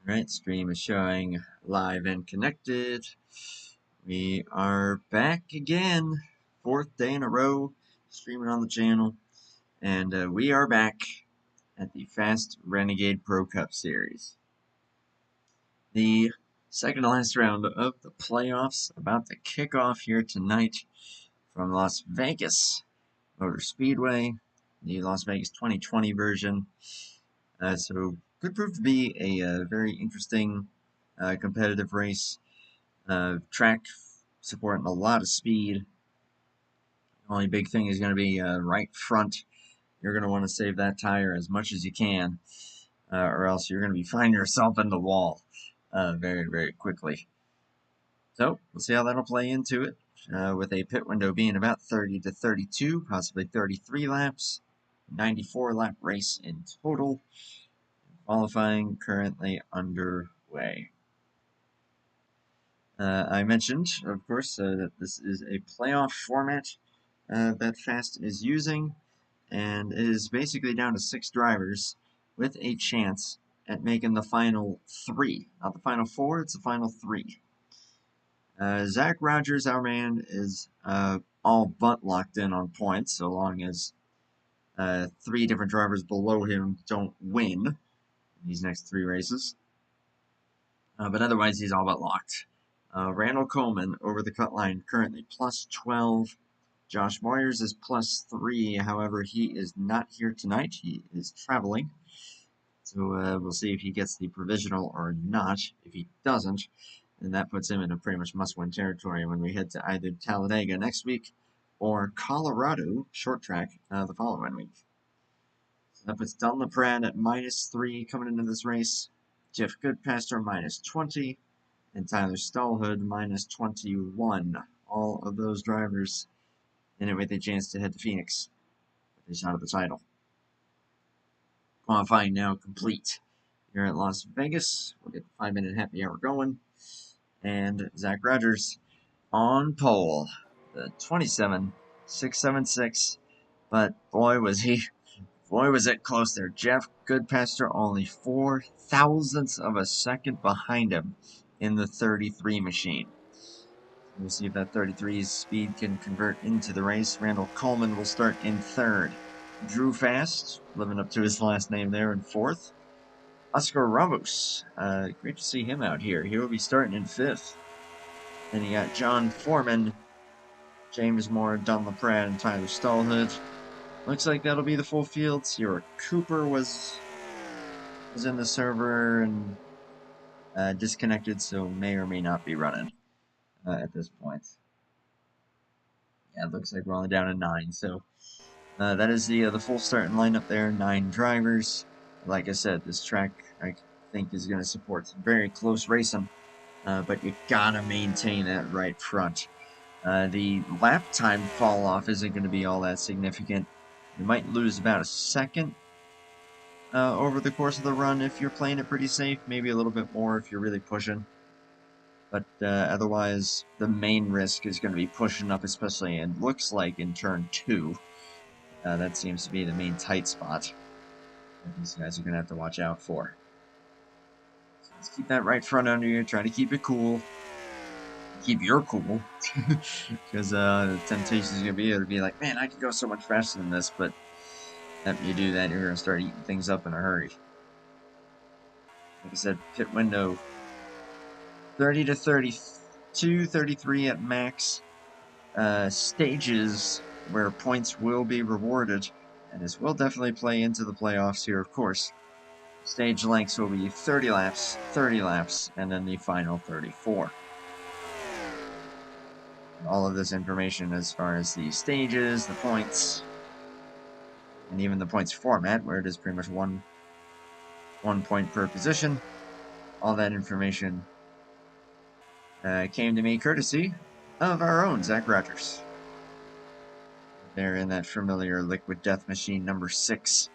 Right, stream is showing live and connected. We are back again, 4th day in a row, streaming on the channel, and we are back at the Fast Renegade Pro Cup Series. The second to last round of the playoffs about to kick off here tonight from Las Vegas Motor Speedway, the Las Vegas 2020 version. So could prove to be a very interesting competitive race. Track supporting a lot of speed. The only big thing is going to be right front. You're going to want to save that tire as much as you can, or else you're going to be finding yourself in the wall very, very quickly. So we'll see how that'll play into it, with a pit window being about 30 to 32, possibly 33 laps. 94 lap race in total. Qualifying currently underway. I mentioned, of course, that this is a playoff format that Fast is using, and it is basically down to 6 drivers with a chance at making the final 3. Not the final 4, it's the final 3. Zach Rogers, our man, is all but locked in on points, so long as 3 different drivers below him don't win these next 3 races. But otherwise, he's all but locked. Randall Coleman over the cut line currently plus 12. Josh Moyers is plus 3. However, he is not here tonight. He is traveling. So we'll see if he gets the provisional or not. If he doesn't, then that puts him in a pretty much must-win territory when we head to either Talladega next week or Colorado short track the following week. So that puts Donlon at -3 coming into this race. Jeff Goodpaster -20. And Tyler Stallhood -21. All of those drivers in it with a chance to head to Phoenix with a shot at the title. Qualifying now complete here at Las Vegas. We'll get the 5-minute happy hour going. And Zach Rogers on pole. The 27.676. But boy was it close there. Jeff Goodpaster only 4 thousandths of a second behind him in the 33 machine. We'll see if that 33's speed can convert into the race. Randall Coleman will start in 3rd. Drew Fast, living up to his last name there, in 4th. Oscar Ramos, great to see him out here. He will be starting in 5th. Then you got John Foreman, James Moore, Donlon and Tyler Stallhood. Looks like that'll be the full field. Sierra Cooper was in the server and disconnected, so may or may not be running at this point. Yeah, it looks like we're only down to 9, so that is the full starting lineup there. 9 drivers. Like I said, this track I think is going to support some very close racing, but you gotta maintain that right front. The lap time fall off isn't going to be all that significant. You might lose about a second over the course of the run if you're playing it pretty safe, maybe a little bit more if you're really pushing. But otherwise, the main risk is going to be pushing up, especially, and looks like in turn 2. That seems to be the main tight spot that these guys are going to have to watch out for. So let's keep that right front under you, try to keep it cool. Keep your cool, because the temptation is going to be like, man, I could go so much faster than this, but after you do that, you're going to start eating things up in a hurry. Like I said, pit window 30 to 32, 33 at max. Stages where points will be rewarded, and this will definitely play into the playoffs here, of course. Stage lengths will be 30 laps, and then the final 34. All of this information as far as the stages, the points, and even the points format, where it is pretty much one point per position. All that information came to me courtesy of our own Zach Rogers. There in that familiar Liquid Death Machine number 6.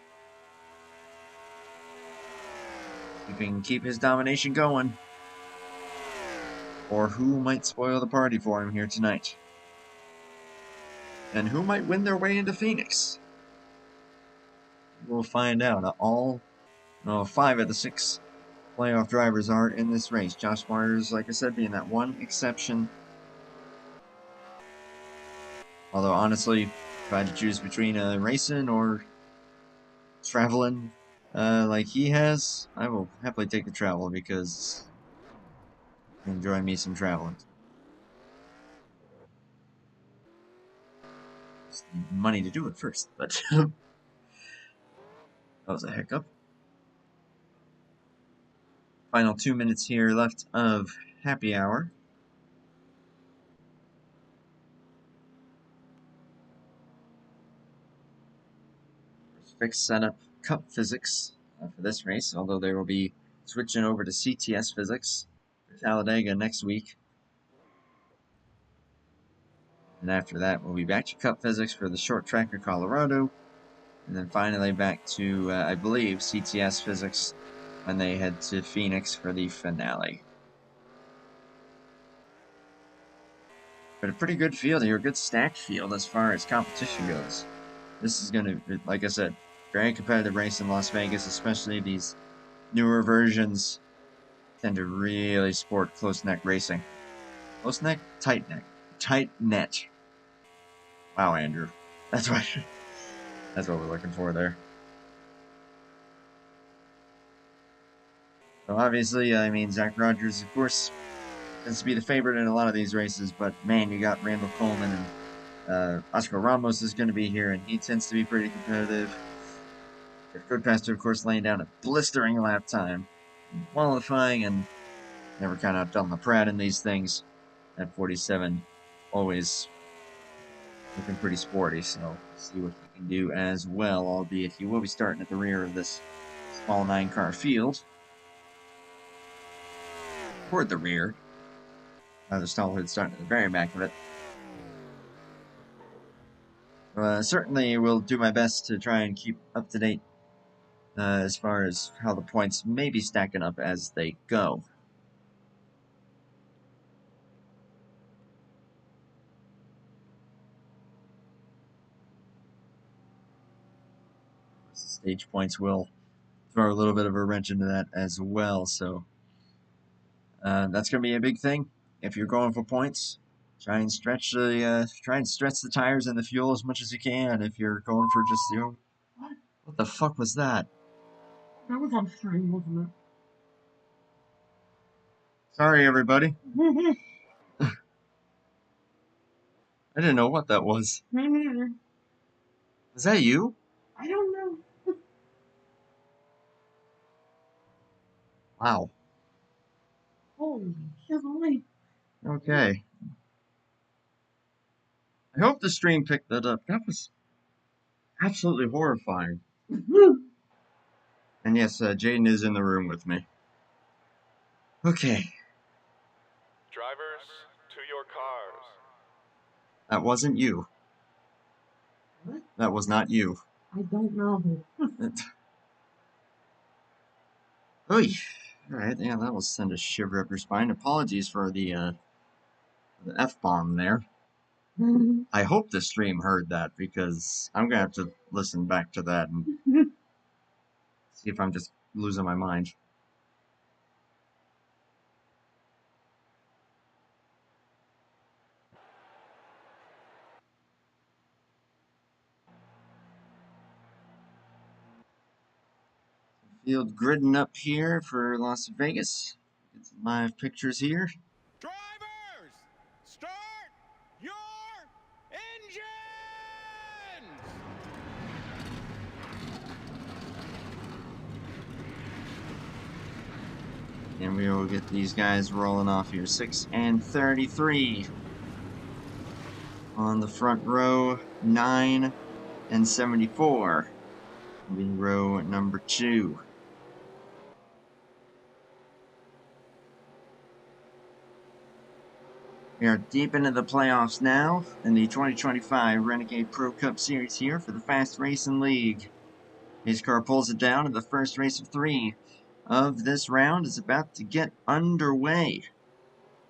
If he can keep his domination going, or who might spoil the party for him here tonight? And who might win their way into Phoenix? We'll find out. 5 of the 6 playoff drivers are in this race. Josh Myers, like I said, being that one exception. Although, honestly, if I had to choose between racing or traveling like he has, I will happily take the travel because I enjoy me some traveling. Just need money to do it first, but that was a hiccup. Final 2 minutes here left of happy hour. Fixed setup cup physics for this race, although they will be switching over to CTS physics for Talladega next week. And after that, we'll be back to cup physics for the short track of Colorado. And then finally back to, I believe, CTS physics when they head to Phoenix for the finale. But a pretty good field here, a good stacked field as far as competition goes. This is going to, like I said, very competitive race in Las Vegas, especially these newer versions tend to really sport close neck racing. Close neck, tight neck, tight net. Wow, Andrew, that's what we're looking for there. So obviously, I mean, Zach Rogers, of course, tends to be the favorite in a lot of these races, but man, you got Randall Coleman and Oscar Ramos is going to be here, and he tends to be pretty competitive. Goodpaster, of course, laying down a blistering lap time, qualifying, and never kind of outdone the Pratt in these things. At 47, always looking pretty sporty, so see what he can do as well, albeit he will be starting at the rear of this small 9-car field. Toward the rear. The Stallhood starting at the very back of it. Certainly will do my best to try and keep up to date as far as how the points may be stacking up as they go. Stage points will throw a little bit of a wrench into that as well, so that's going to be a big thing. If you're going for points, try and stretch the tires and the fuel as much as you can. If you're going for just what the fuck was that? That was on stream, wasn't it? Sorry, everybody. I didn't know what that was. Me neither. Was that you? I don't know. Wow. Holy shit. Okay. I hope the stream picked that up. That was absolutely horrifying. And yes, Jaden is in the room with me. Okay. Drivers, to your cars. That wasn't you. What? That was not you. I don't know. Oy. Alright, yeah, that will send a shiver up your spine. Apologies for the F-bomb there. I hope the stream heard that, because I'm gonna have to listen back to that and see if I'm just losing my mind. Field gridding up here for Las Vegas. Get some live pictures here. Drivers, start your engines! And we will get these guys rolling off here. 6 and 33 on the front row. 9 and 74 will be row number 2. We are deep into the playoffs now in the 2025 Renegade Pro Cup Series here for the Fast Racing League. His car pulls it down, and the first race of 3 of this round is about to get underway.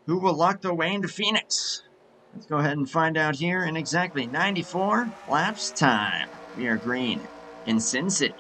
Who will lock their way into Phoenix? Let's go ahead and find out here in exactly 94 laps time. We are green in Sin City.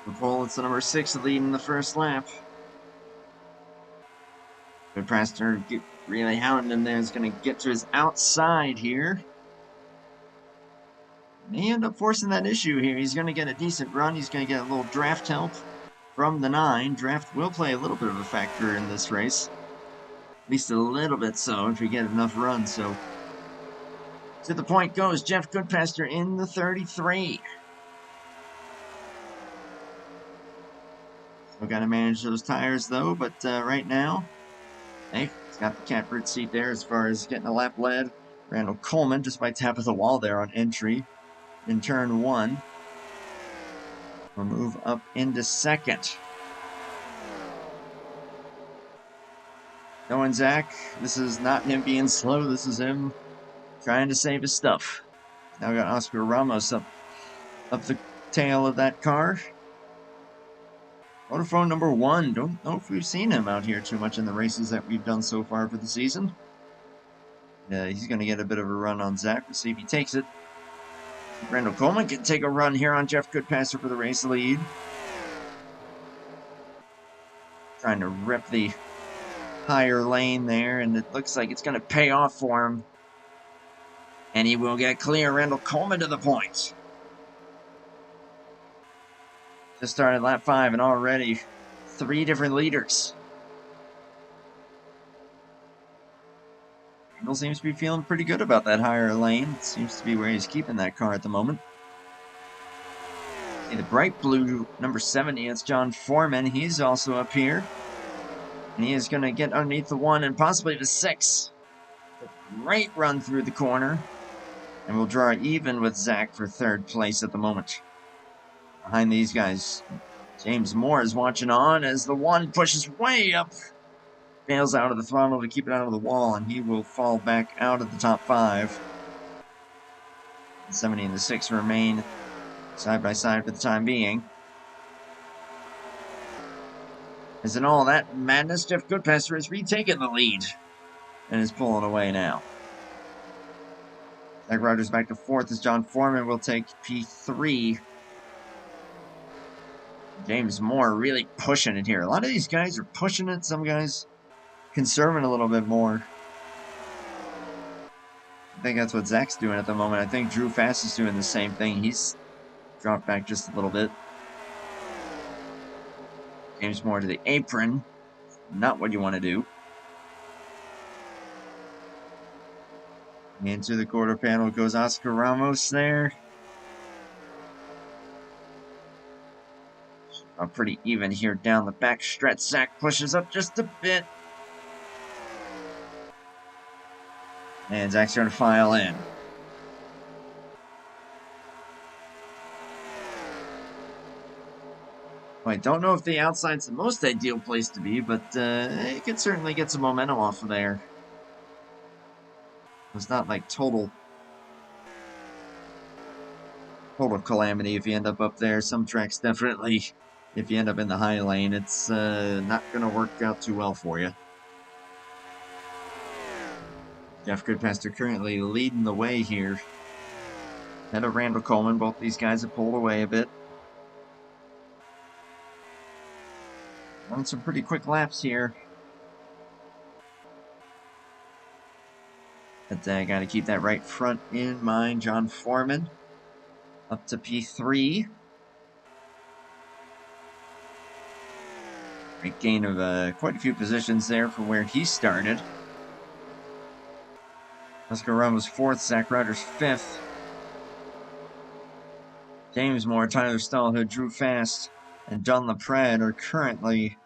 The pole, it's the number 6 leading the first lap. But Preston really hounding him there is going to get to his outside here. May end up forcing that issue here. He's going to get a decent run. He's going to get a little draft help from the 9. Draft will play a little bit of a factor in this race. At least a little bit so, if we get enough runs. So, to the point goes Jeff Goodpaster in the 33. Still got to manage those tires, though. But right now, hey, he's got the catbird seat there as far as getting a lap led. Randall Coleman, just by tap of the wall there on entry in turn 1. We'll move up into second. Knowing Zach, this is not him being slow. This is him trying to save his stuff. Now got Oscar Ramos up the tail of that car. Motorphone number 1. Don't know if we've seen him out here too much in the races that we've done so far for the season. He's going to get a bit of a run on Zach. We'll see if he takes it. Randall Coleman can take a run here on Jeff Goodpaster for the race lead. Trying to rip the higher lane there, and it looks like it's going to pay off for him. And he will get clear. Randall Coleman to the point. Just started lap 5 and already 3 different leaders. Randall seems to be feeling pretty good about that higher lane. It seems to be where he's keeping that car at the moment. See the bright blue number 70, it's John Foreman. He's also up here. And he is going to get underneath the 1 and possibly the 6. A great run through the corner. And we'll draw even with Zach for 3rd place at the moment. Behind these guys, James Moore is watching on as the 1 pushes way up. Fails out of the throttle to keep it out of the wall, and he will fall back out of the top 5. The 70 and the 6 remain side by side for the time being. As in all that madness, Jeff Goodpaster has retaken the lead and is pulling away now. Zach Rogers back to 4th as John Foreman will take P3. James Moore really pushing it here. A lot of these guys are pushing it. Some guys conserving a little bit more. I think that's what Zach's doing at the moment. I think Drew Fast is doing the same thing. He's dropped back just a little bit. James Moore to the apron. Not what you want to do. Into the quarter panel goes Oscar Ramos there. Pretty even here down the back stretch. Zach pushes up just a bit. And Zach's starting to file in. I don't know if the outside's the most ideal place to be, but it could certainly get some momentum off of there. It's not like total calamity if you end up there. Some tracks definitely, if you end up in the high lane, it's not going to work out too well for you. Jeff Goodpaster currently leading the way here. Ahead of Randall Coleman. Both these guys have pulled away a bit. Running some pretty quick laps here. But I got to keep that right front in mind. John Foreman up to P3. Great gain of quite a few positions there from where he started. Oscar Ramos 4th, Zach Rogers 5th. James Moore, Tyler Stallhood, Drew Fast, and John LaPrade are currently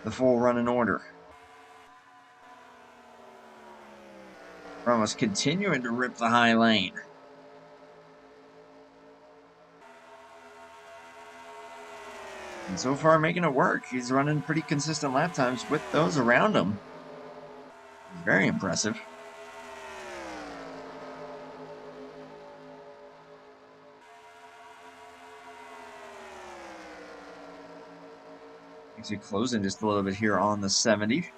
the full run in order. Ramos continuing to rip the high lane. And so far making it work. He's running pretty consistent lap times with those around him. Very impressive. Actually closing just a little bit here on the 70.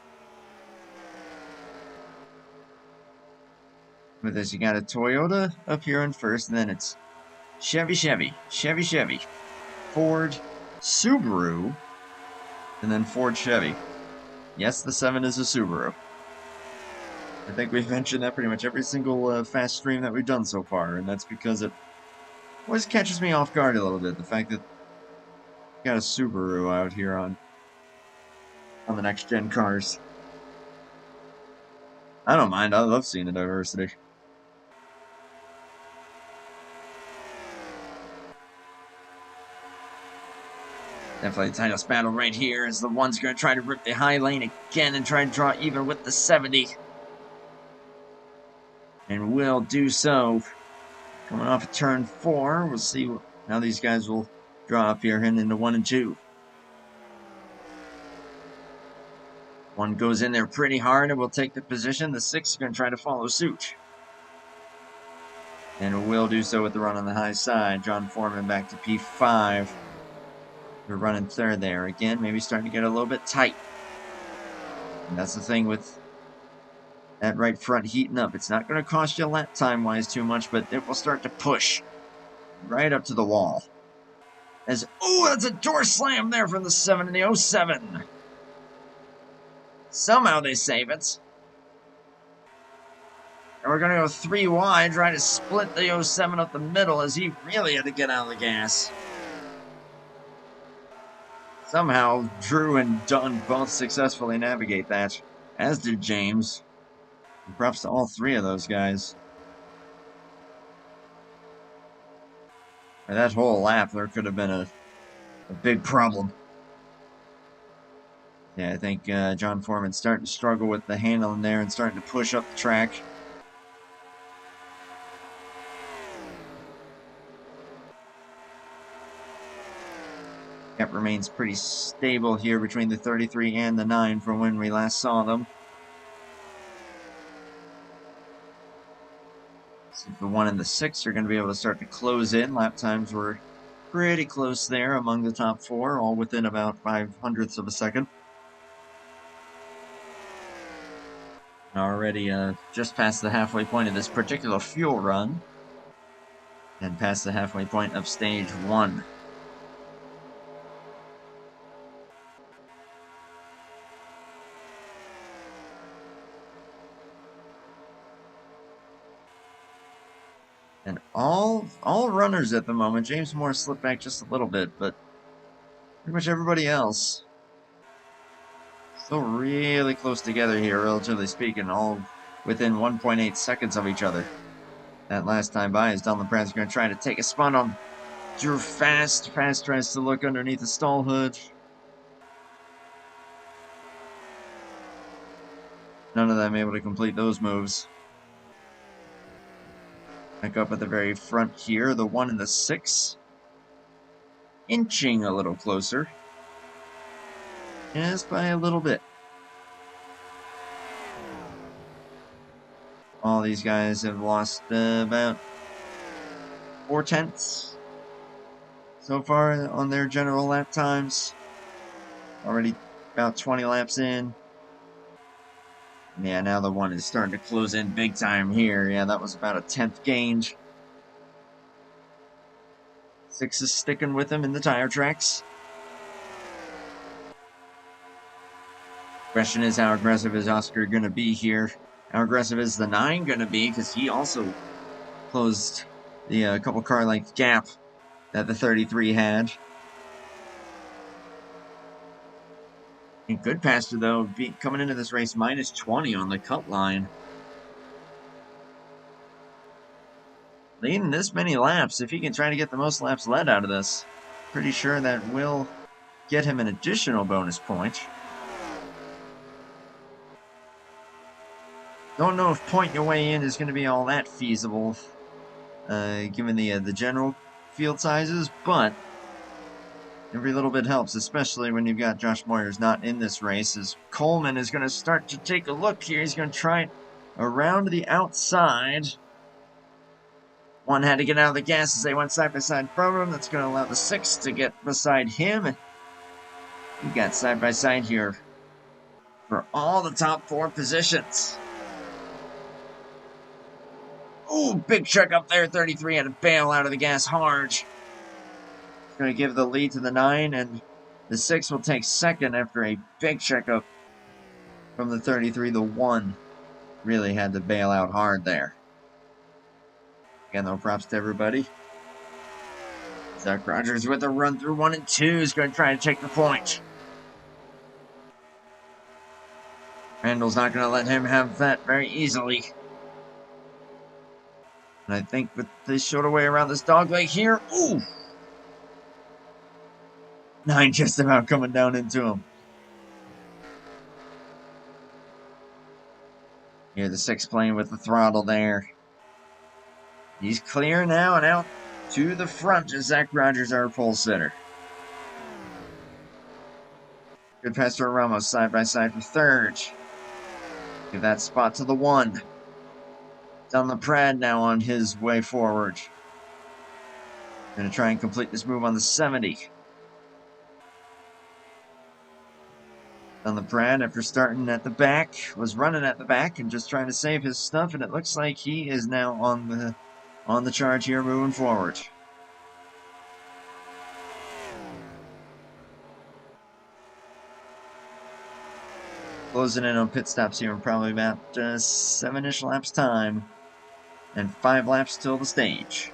With this, you got a Toyota up here in first, and then it's Chevy, Ford, Subaru, and then Ford Chevy. Yes, the 7 is a Subaru. I think we've mentioned that pretty much every single fast stream that we've done so far, and that's because it always catches me off guard a little bit. The fact that we got a Subaru out here on the next gen cars. I don't mind. I love seeing the diversity. Definitely the tightest battle right here is the one's going to try to rip the high lane again and try to draw even with the 70. And will do so. Coming off of turn 4, we'll see how these guys will draw up here and into 1 and 2. One goes in there pretty hard and will take the position. The 6 is going to try to follow suit. And will do so with the run on the high side. John Foreman back to P5. We're running third there. Again, maybe starting to get a little bit tight. And that's the thing with that right front heating up. It's not going to cost you lap time-wise too much, but it will start to push right up to the wall. Oh, that's a door slam there from the 7 and the 07. Somehow they save it. And we're going to go 3 wide, try to split the 07 up the middle as he really had to get out of the gas. Somehow, Drew and Dunn both successfully navigate that, as did James. And props to all 3 of those guys. For that whole lap, there could have been a big problem. Yeah, I think John Foreman's starting to struggle with the handling there and starting to push up the track. Gap remains pretty stable here between the 33 and the 9 from when we last saw them. So the 1 and the 6 are going to be able to start to close in. Lap times were pretty close there among the top 4, all within about 0.05 of a second. Already just past the halfway point of this particular fuel run. And past the halfway point of stage 1. And all runners at the moment. James Moore slipped back just a little bit, but pretty much everybody else still really close together here, relatively speaking, all within 1.8 seconds of each other. That last time by is Donlon going to try to take a spun on Drew Fast. Fast tries to look underneath the stall hood. None of them able to complete those moves. Back up at the very front here, the 1 and the 6. Inching a little closer. Just by a little bit. All these guys have lost about 0.4 so far on their general lap times. Already about 20 laps in. Yeah, now the 1 is starting to close in big time here. Yeah, that was about a 10th gain. 6 is sticking with him in the tire tracks. Question is, how aggressive is Oscar going to be here? How aggressive is the 9 going to be? Because he also closed the couple car length gap that the 33 had. And Goodpaster, though, coming into this race minus 20 on the cut line. Leading this many laps, if he can try to get the most laps led out of this, pretty sure that will get him an additional bonus point. Don't know if pointing your way in is going to be all that feasible, given the general field sizes, but every little bit helps, especially when you've got Josh Moyers not in this race, as Coleman is going to start to take a look here. He's going to try it around the outside. 1 had to get out of the gas as they went side-by-side from him. That's going to allow the 6 to get beside him. We got side-by-side here for all the top 4 positions. Ooh, big check up there. 33 had to bail out of the gas hard. going to give the lead to the 9, and the 6 will take second after a big checkup from the 33. The 1 really had to bail out hard there. Again, though, props to everybody. Zach Rogers with a run through 1 and 2 is going to try to take the point. Randall's not going to let him have that very easily. And I think with this short away around this dog leg here, ooh! 9 just about coming down into him. Here the 6 playing with the throttle there. He's clear now and out to the front as Zach Rogers, our pole sitter. Good pass to Ramos, side by side for third. Give that spot to the 1. Down the Prad now on his way forward. Gonna try and complete this move on the 70. On the Prad, after starting at the back, was running at the back and just trying to save his stuff, and it looks like he is now on the charge here moving forward. Closing in on pit stops here in probably about 7-ish laps time, and 5 laps till the stage.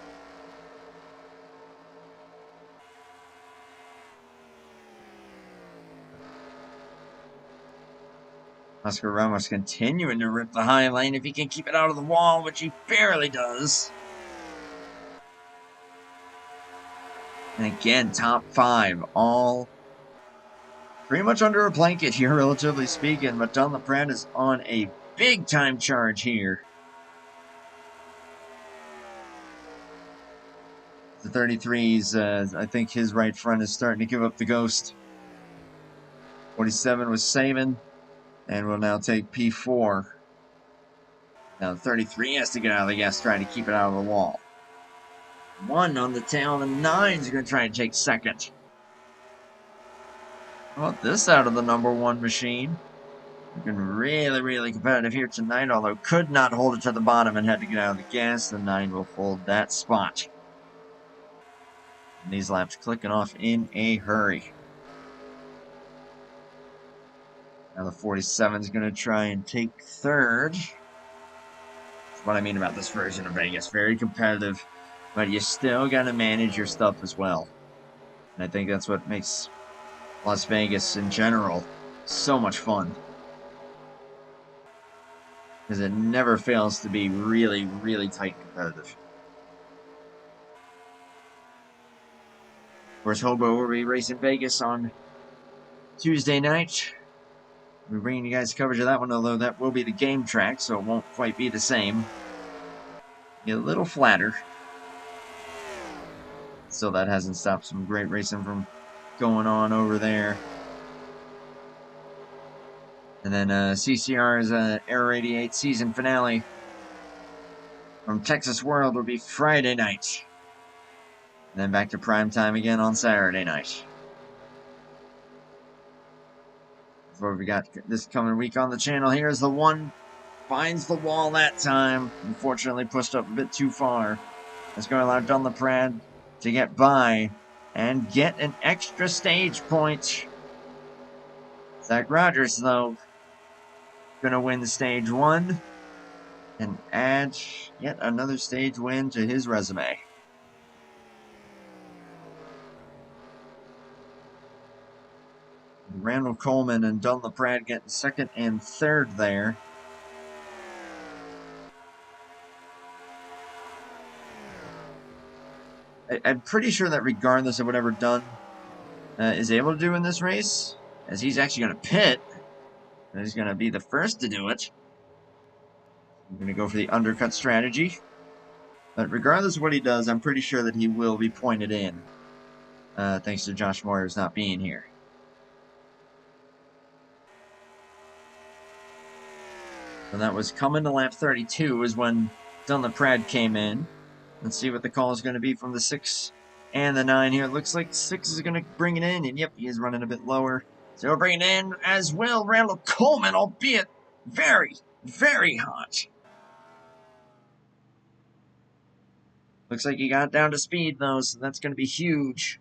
Oscar Ramos continuing to rip the high lane if he can keep it out of the wall, which he barely does. And again, top 5, all pretty much under a blanket here, relatively speaking. But Don LaPrade is on a big-time charge here. The 33's, I think his right front is starting to give up the ghost. 47 was saving, and will now take P4. Now 33 has to get out of the gas, trying to keep it out of the wall. 1 on the tail, and the 9's going to try and take second. How about this out of the number 1 machine? Looking really, really competitive here tonight, although could not hold it to the bottom and had to get out of the gas. The 9 will hold that spot. And these laps clicking off in a hurry. Now the 47 is going to try and take third. That's what I mean about this version of Vegas. Very competitive, but you still got to manage your stuff as well. And I think that's what makes Las Vegas in general so much fun. Because it never fails to be really, really tight and competitive. Of course, Hobo will be racing Vegas on Tuesday night. We're bringing you guys coverage of that one, although that will be the game track, so it won't quite be the same. Be a little flatter. Still, that hasn't stopped some great racing from going on over there. And then CCR's Air 88 season finale from Texas World will be Friday night. And then back to prime time again on Saturday night. That's what we got this coming week on the channel. Here's the 1. Finds the wall that time. Unfortunately pushed up a bit too far. That's going to allow Don LaPrade to get by and get an extra stage point. Zach Rogers, though, going to win the stage 1 and add yet another stage win to his resume. Randall Coleman and Don LaPrade getting second and third there. I'm pretty sure that regardless of whatever Dunn is able to do in this race, as he's actually going to pit, and he's going to be the first to do it. I'm going to go for the undercut strategy. But regardless of what he does, I'm pretty sure that he will be pointed in, thanks to Josh Moyers not being here. And that was coming to lap 32 is when Don LaPrade came in. Let's see what the call is going to be from the 6 and the 9 here. It looks like 6 is going to bring it in, and yep, he is running a bit lower. So he'll bring it in as well. Randall Coleman, albeit very, very hot. Looks like he got down to speed, though, so that's going to be huge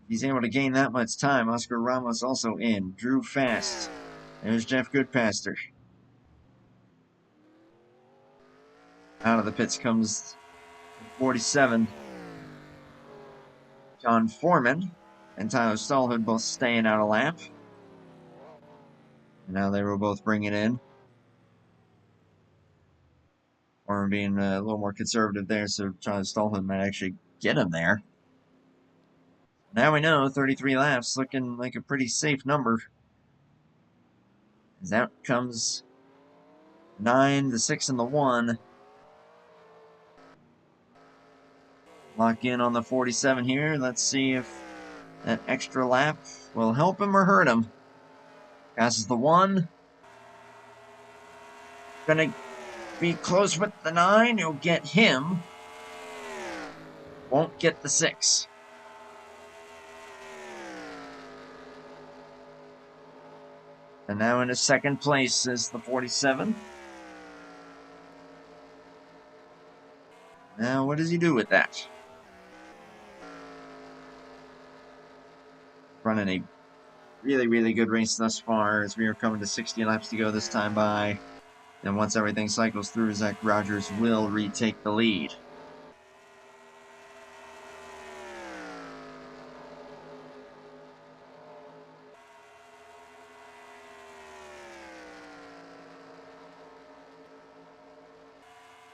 He's able to gain that much time. Oscar Ramos also in. Drew fast. There's Jeff Goodpaster. Out of the pits comes 47. John Foreman and Tyler Stallhood both staying out a lap. And now they were both bringing in. Foreman being a little more conservative there, so Tyler Stallhood might actually get him there. Now we know 33 laps, looking like a pretty safe number. As out comes 9, the 6, and the 1. Lock in on the 47 here. Let's see if that extra lap will help him or hurt him. Passes the 1. Gonna be close with the 9. He'll get him. Won't get the 6. And now into second place is the 47. Now, what does he do with that? Running a really, really good race thus far as we are coming to 60 laps to go this time by. And once everything cycles through, Zach Rogers will retake the lead.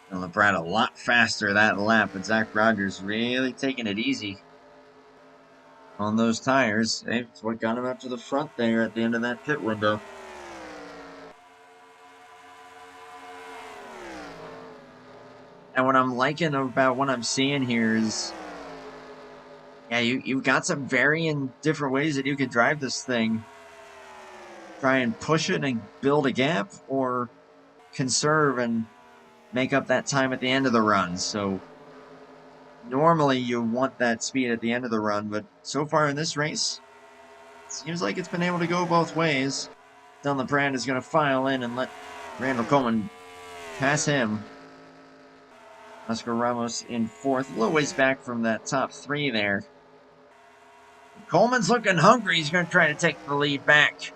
And LeBrat a lot faster that lap, but Zach Rogers really taking it easy on those tires. Hey, it's what got him up to the front there at the end of that pit window. And what I'm liking about what I'm seeing here is, yeah, you've got some varying different ways that you can drive this thing. Try and push it and build a gap, or conserve and make up that time at the end of the run. So normally you want that speed at the end of the run, but so far in this race, it seems like it's been able to go both ways. Dylan LeBrand is going to file in and let Randall Coleman pass him. Oscar Ramos in 4th, a little ways back from that top 3 there. Coleman's looking hungry. He's going to try to take the lead back.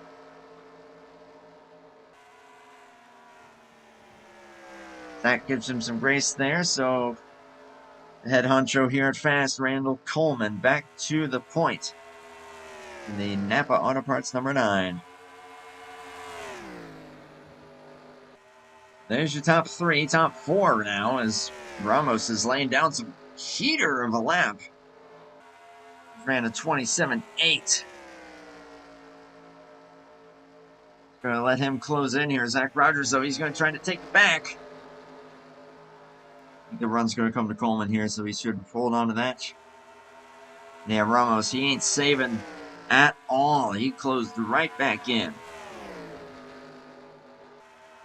That gives him some grace there, so the head honcho here at Fast, Randall Coleman, back to the point in the Napa Auto Parts number 9. There's your top 3, top 4 now, as Ramos is laying down some heater of a lap. Ran a 27.8. Gonna let him close in here. Zach Rogers, though, he's gonna try to take it back. I think the run's going to come to Coleman here, so he should hold on to that. Yeah, Ramos, he ain't saving at all. He closed right back in.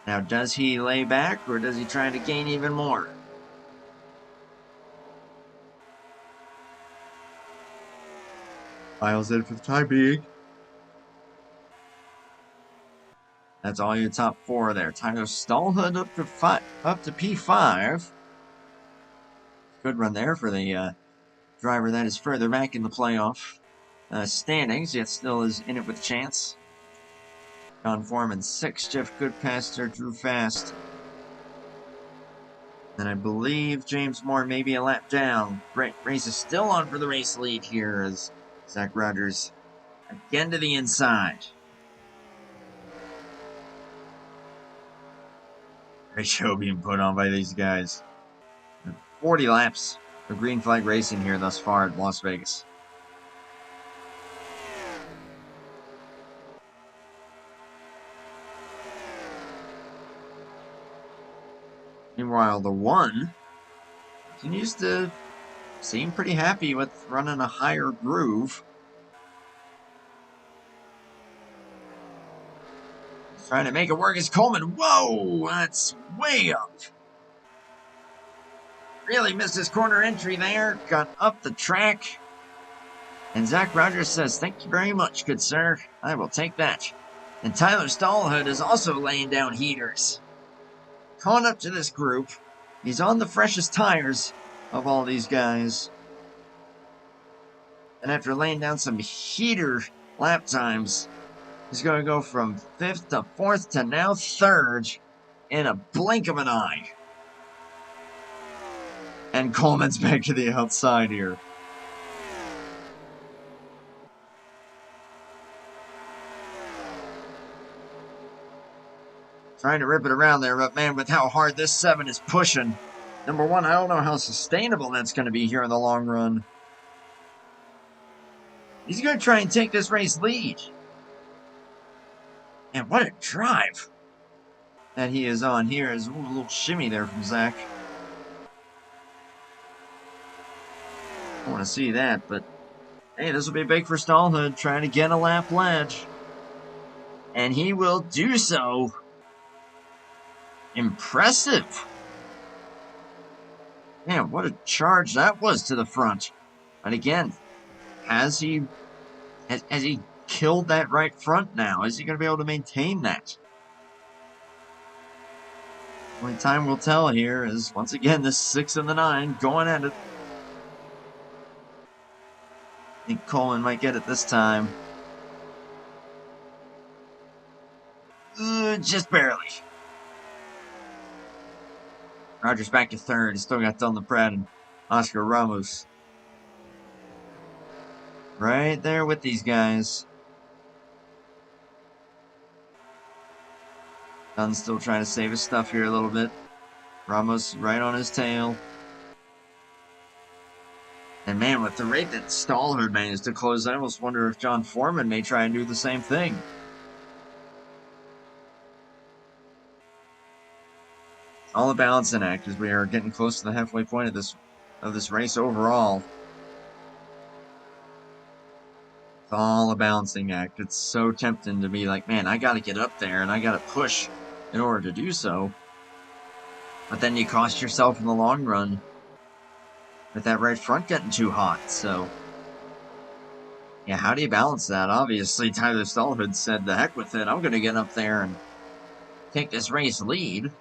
Now, does he lay back, or does he try to gain even more? Files in for the time being. That's all your top 4 there. Tyler Stallhood up to P5. Good run there for the driver that is further back in the playoff standings, yet still is in it with a chance. John Foreman 6, Jeff Goodpaster, Drew Fast. And I believe James Moore may be a lap down. Race is still on for the race lead here as Zach Rogers again to the inside. Great show being put on by these guys. 40 laps of green flag racing here thus far at Las Vegas. Meanwhile, the 1 continues to seem pretty happy with running a higher groove. He's trying to make it work as Coleman. Whoa, that's way up. Really missed his corner entry there. Got up the track. And Zach Rogers says, "Thank you very much, good sir. I will take that." And Tyler Stallhood is also laying down heaters. Caught up to this group. He's on the freshest tires of all these guys. And after laying down some heater lap times, he's going to go from 5th to 4th to now 3rd in a blink of an eye. And Coleman's back to the outside here. Trying to rip it around there, but man, with how hard this 7 is pushing, number one, I don't know how sustainable that's going to be here in the long run. He's going to try and take this race lead. And what a drive that he is on here. Is a little shimmy there from Zach. I want to see that, but hey, this will be big for Stallhood, trying to get a lap ledge. And he will do so. Impressive. Man, what a charge that was to the front. But again, has he killed that right front now? Is he going to be able to maintain that? Only time will tell here is, once again, this 6 and the 9 going at it. I think Coleman might get it this time. Just barely. Rogers back to 3rd. He's still got Donlon and Oscar Ramos. Right there with these guys. Dunn's still trying to save his stuff here a little bit. Ramos right on his tail. And man, with the rate that Stallhood managed to close, I almost wonder if John Foreman may try and do the same thing. All a balancing act as we are getting close to the halfway point of this race overall. It's all a balancing act. It's so tempting to be like, man, I gotta get up there and I gotta push in order to do so. But then you cost yourself in the long run with that right front getting too hot. So yeah, how do you balance that? Obviously, Tyler Stallhood said, the heck with it, I'm gonna get up there and take this race lead.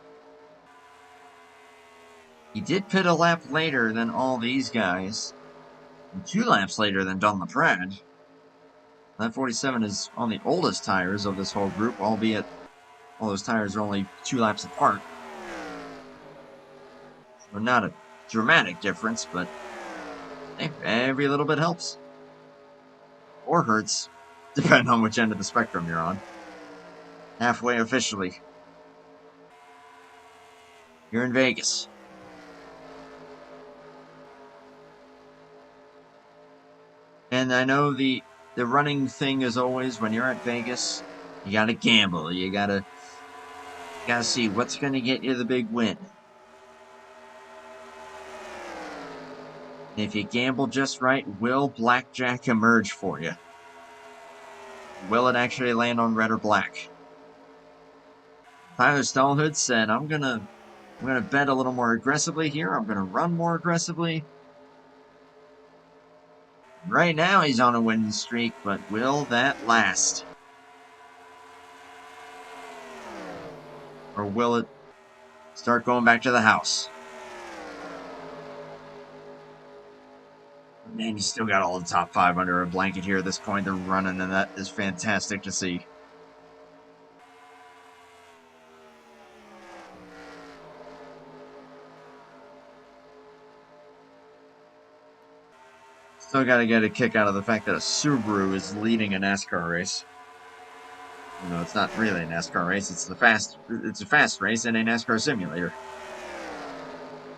He did pit a lap later than all these guys, and 2 laps later than Donlon. That 47 is on the oldest tires of this whole group, albeit all those tires are only 2 laps apart. So not a dramatic difference, but hey, every little bit helps. Or hurts, depending on which end of the spectrum you're on. Halfway officially. You're in Vegas. And I know the running thing is always, when you're at Vegas, you gotta gamble. You gotta see what's gonna get you the big win. And if you gamble just right, will blackjack emerge for you? Will it actually land on red or black? Tyler Stallhood said, I'm gonna bet a little more aggressively here. I'm gonna run more aggressively. Right now he's on a winning streak, but will that last? Or will it start going back to the house? Man, you still got all the top 5 under a blanket here at this point. They're running, and that is fantastic to see. Still got to get a kick out of the fact that a Subaru is leading a NASCAR race. You know, it's not really a NASCAR race. It's a fast race in a NASCAR simulator.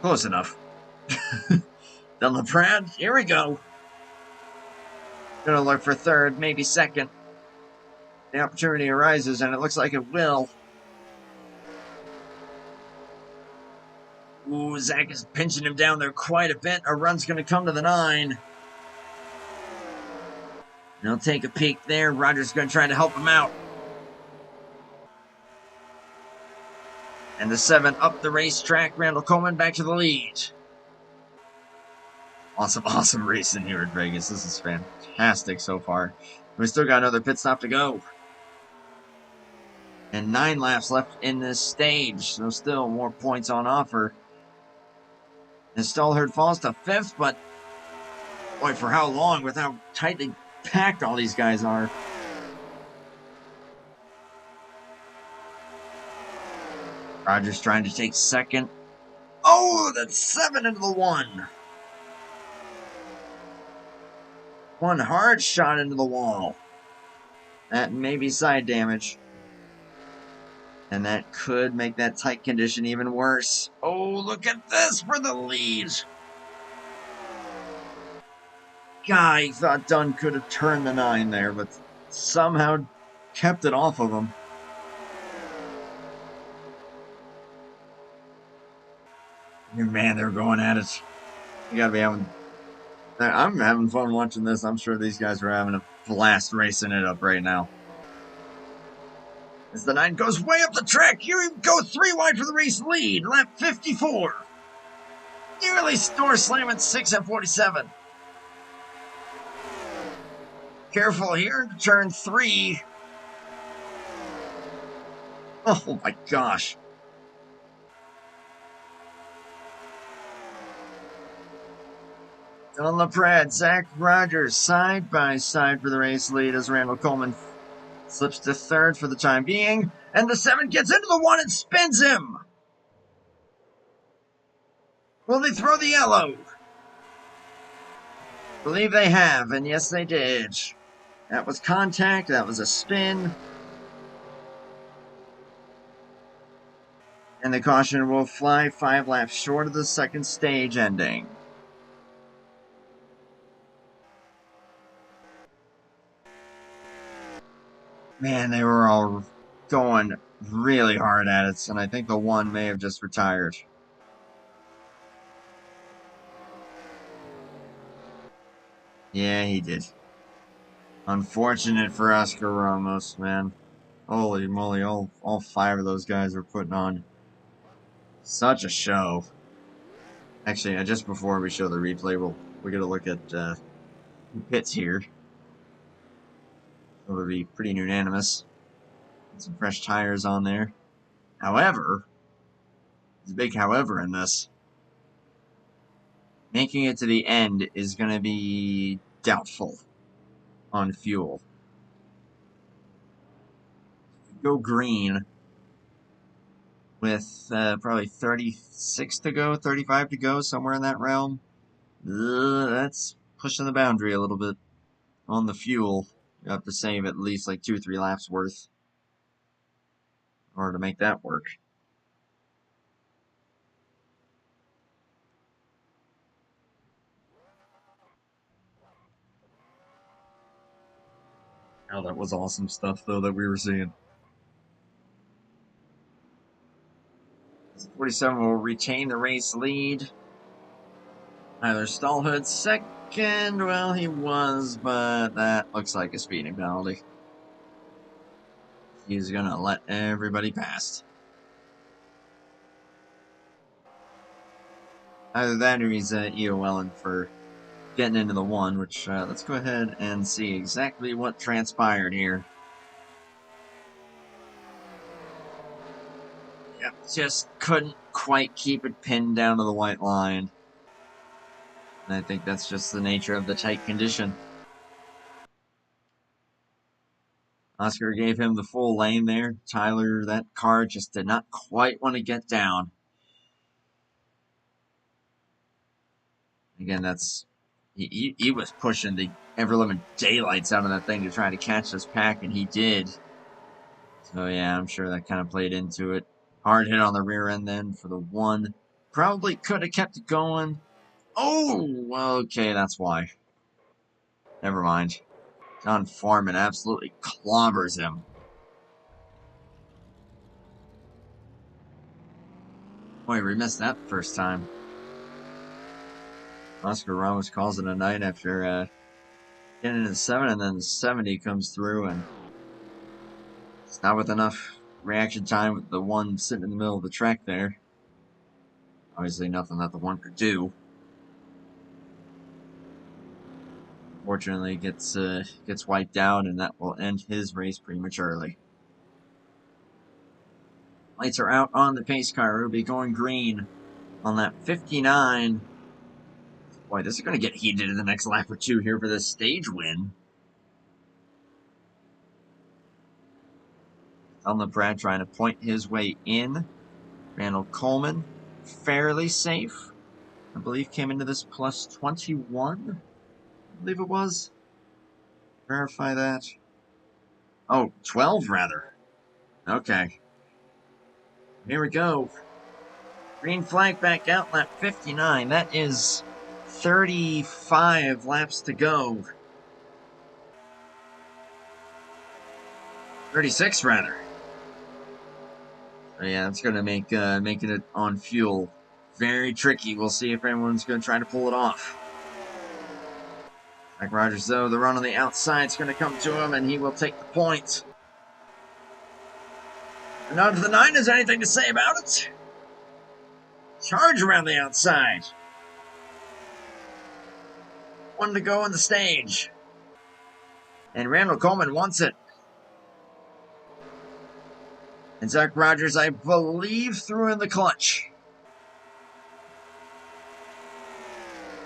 Close enough. Donlon, here we go. Gonna look for 3rd, maybe 2nd. The opportunity arises, and it looks like it will. Ooh, Zach is pinching him down there quite a bit. A run's gonna come to the 9. And he'll take a peek there. Roger's going to try to help him out. And the 7 up the racetrack. Randall Coleman back to the lead. Awesome racing here at Vegas. This is fantastic so far. We still got another pit stop to go. And 9 laps left in this stage. So still more points on offer. And Stallhood falls to 5th, but Boy, for how long with how tightly packed all these guys are. Rogers trying to take second. Oh, that's 7 into the 1. One hard shot into the wall. That may be side damage. And that could make that tight condition even worse. Oh, look at this for the lead. Guy thought Dunn could have turned the 9 there, but somehow kept it off of him. Man, they're going at it. You gotta be having... I'm having fun watching this. I'm sure these guys are having a blast racing it up right now. As the 9 goes way up the track, here we go 3 wide for the race lead. Lap 54. Nearly store slam at 6 at 47. Careful here to turn 3. Oh my gosh. Dylan LaPrade, Zach Rogers side by side for the race lead as Randall Coleman slips to 3rd for the time being. And the 7 gets into the 1 and spins him. Will they throw the yellow? Believe they have, and yes they did. That was contact, that was a spin. And the caution will fly 5 laps short of the second stage ending. Man, they were all going really hard at it, and I think the 1 may have just retired. Yeah, he did. Unfortunate for Oscar Ramos, man. Holy moly, all 5 of those guys are putting on such a show. Actually, just before we show the replay, we're gonna look at pits here. It'll be pretty unanimous. Some fresh tires on there. However, there's a big however in this. Making it to the end is going to be doubtful on fuel. Go green with probably 36 to go, 35 to go, somewhere in that realm. That's pushing the boundary a little bit on the fuel. You have to save at least like 2-3 laps worth in order to make that work. Oh, that was awesome stuff, though, that we were seeing. 47 will retain the race lead. Tyler Stallhood second. Well, he was, but that looks like a speeding penalty. He's going to let everybody pass. Either that or he's EOLing for getting into the 1, which let's go ahead and see exactly what transpired here. Yep, just couldn't quite keep it pinned down to the white line. And I think that's just the nature of the tight condition. Oscar gave him the full lane there. Tyler, that car just did not quite want to get down. Again, that's... He was pushing the ever-living daylights out of that thing to try to catch this pack, and he did. So yeah, I'm sure that kind of played into it. Hard hit on the rear end then for the 1. Probably could have kept it going. Oh, okay, that's why. Never mind. John Foreman absolutely clobbers him. Boy, we missed that the first time. Oscar Ramos calls it a night after getting into the 7, and then the 70 comes through, and it's not with enough reaction time with the 1 sitting in the middle of the track there. Obviously nothing that the 1 could do. Fortunately, gets wiped out, and that will end his race prematurely. Lights are out on the pace car. It'll be going green on lap 59. Boy, this is going to get heated in the next lap or two here for this stage win. Pratt trying to point his way in. Randall Coleman, fairly safe. I believe came into this plus 21. I believe it was. Verify that. Oh, 12 rather. Okay. Here we go. Green flag back out, lap 59. That is 35 laps to go. 36 rather. So yeah, it's going to make making it on fuel very tricky. We'll see if anyone's going to try to pull it off. Zach Rogers, though, the run on the outside is going to come to him, and he will take the point. And none of the 9 has anything to say about it. Charge around the outside. 1 to go on the stage. And Randall Coleman wants it. And Zach Rogers, I believe, threw in the clutch.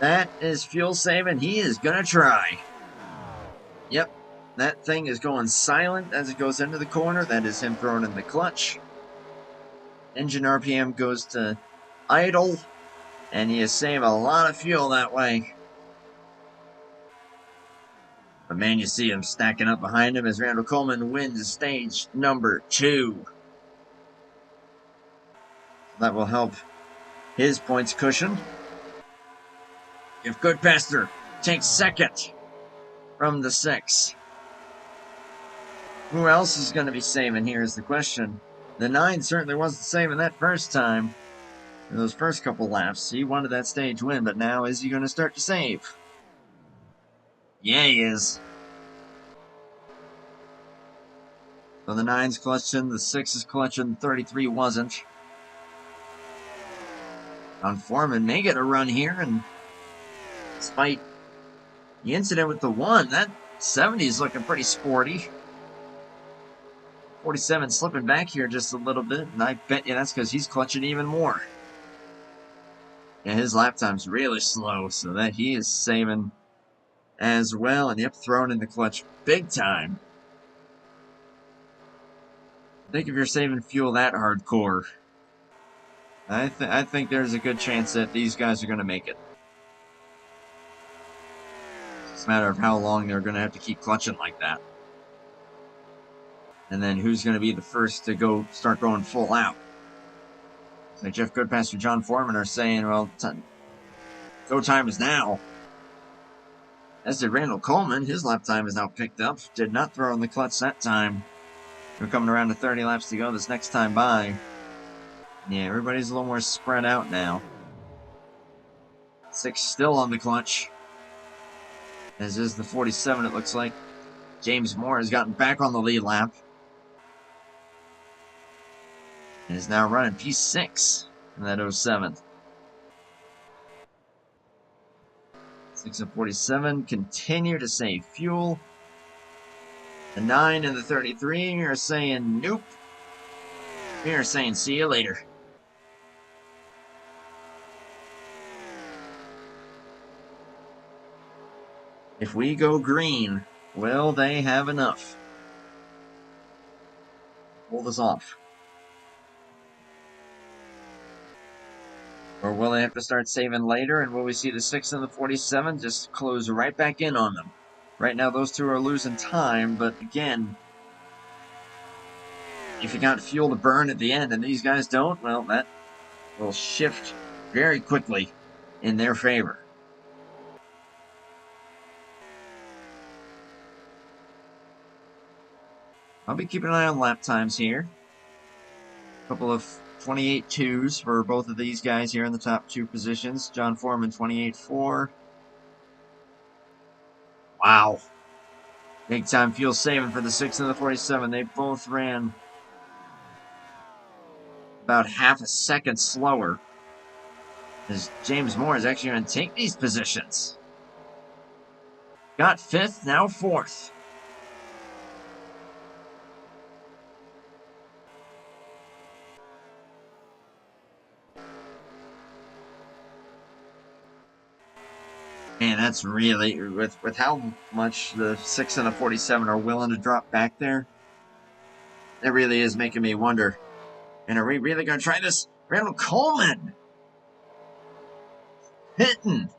That is fuel saving. He is going to try. Yep. That thing is going silent as it goes into the corner. That is him throwing in the clutch. Engine RPM goes to idle. And you save a lot of fuel that way. But man, you see him stacking up behind him as Randall Coleman wins stage number 2. That will help his points cushion. If Goodpaster takes second from the 6. Who else is going to be saving here is the question. The 9 certainly wasn't saving that first time. In those first couple laps, he wanted that stage win, but now is he going to start to save? Yeah, he is. So the 9's clutching, the 6 is clutching, the 33 wasn't. John Foreman may get a run here, and despite the incident with the 1, that 70 is looking pretty sporty. 47 slipping back here just a little bit, and I bet you that's because he's clutching even more. Yeah, his lap time's really slow, so that he is saving as well, and yep, throwing in the clutch big time. I think if you're saving fuel that hardcore, I think there's a good chance that these guys are going to make it. It's a matter of how long they're going to have to keep clutching like that. And then who's going to be the first to start going full out. So Jeff Goodpaster, John Foreman are saying, well, go time is now. As did Randall Coleman. His lap time is now picked up. Did not throw in the clutch that time. We're coming around to 30 laps to go this next time by. Yeah, everybody's a little more spread out now. 6 still on the clutch. As is the 47, it looks like. James Moore has gotten back on the lead lap. And is now running P6 in that 07. 6 and 47 continue to save fuel. The 9 and the 33 are saying nope. We are saying see you later. If we go green, will they have enough? Pull this off. Or will they have to start saving later, and will we see the 6 and the 47 just close right back in on them? Right now, those two are losing time, but again, if you got fuel to burn at the end and these guys don't, well, that will shift very quickly in their favor. I'll be keeping an eye on lap times here. A couple of 28.2s for both of these guys here in the top 2 positions. John Foreman, 28.4. Wow. Big time fuel saving for the 6 and the 47. They both ran about half a second slower. As James Moore is actually going to take these positions. Got 5th, now 4th. Man, that's really, with how much the 6 and the 47 are willing to drop back there, that really is making me wonder. And are we really going to try this? Randall Coleman! Hitting!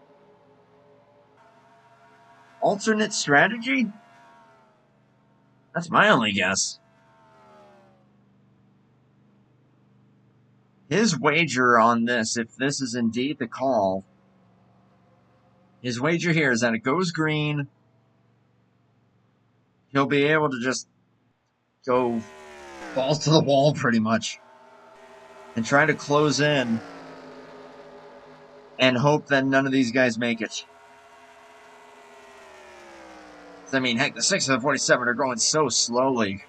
Alternate strategy? That's my only guess. His wager on this, if this is indeed the call, his wager here is that it goes green. He'll be able to just go balls to the wall pretty much and try to close in and hope that none of these guys make it. I mean, heck, the 6 and the 47 are going so slowly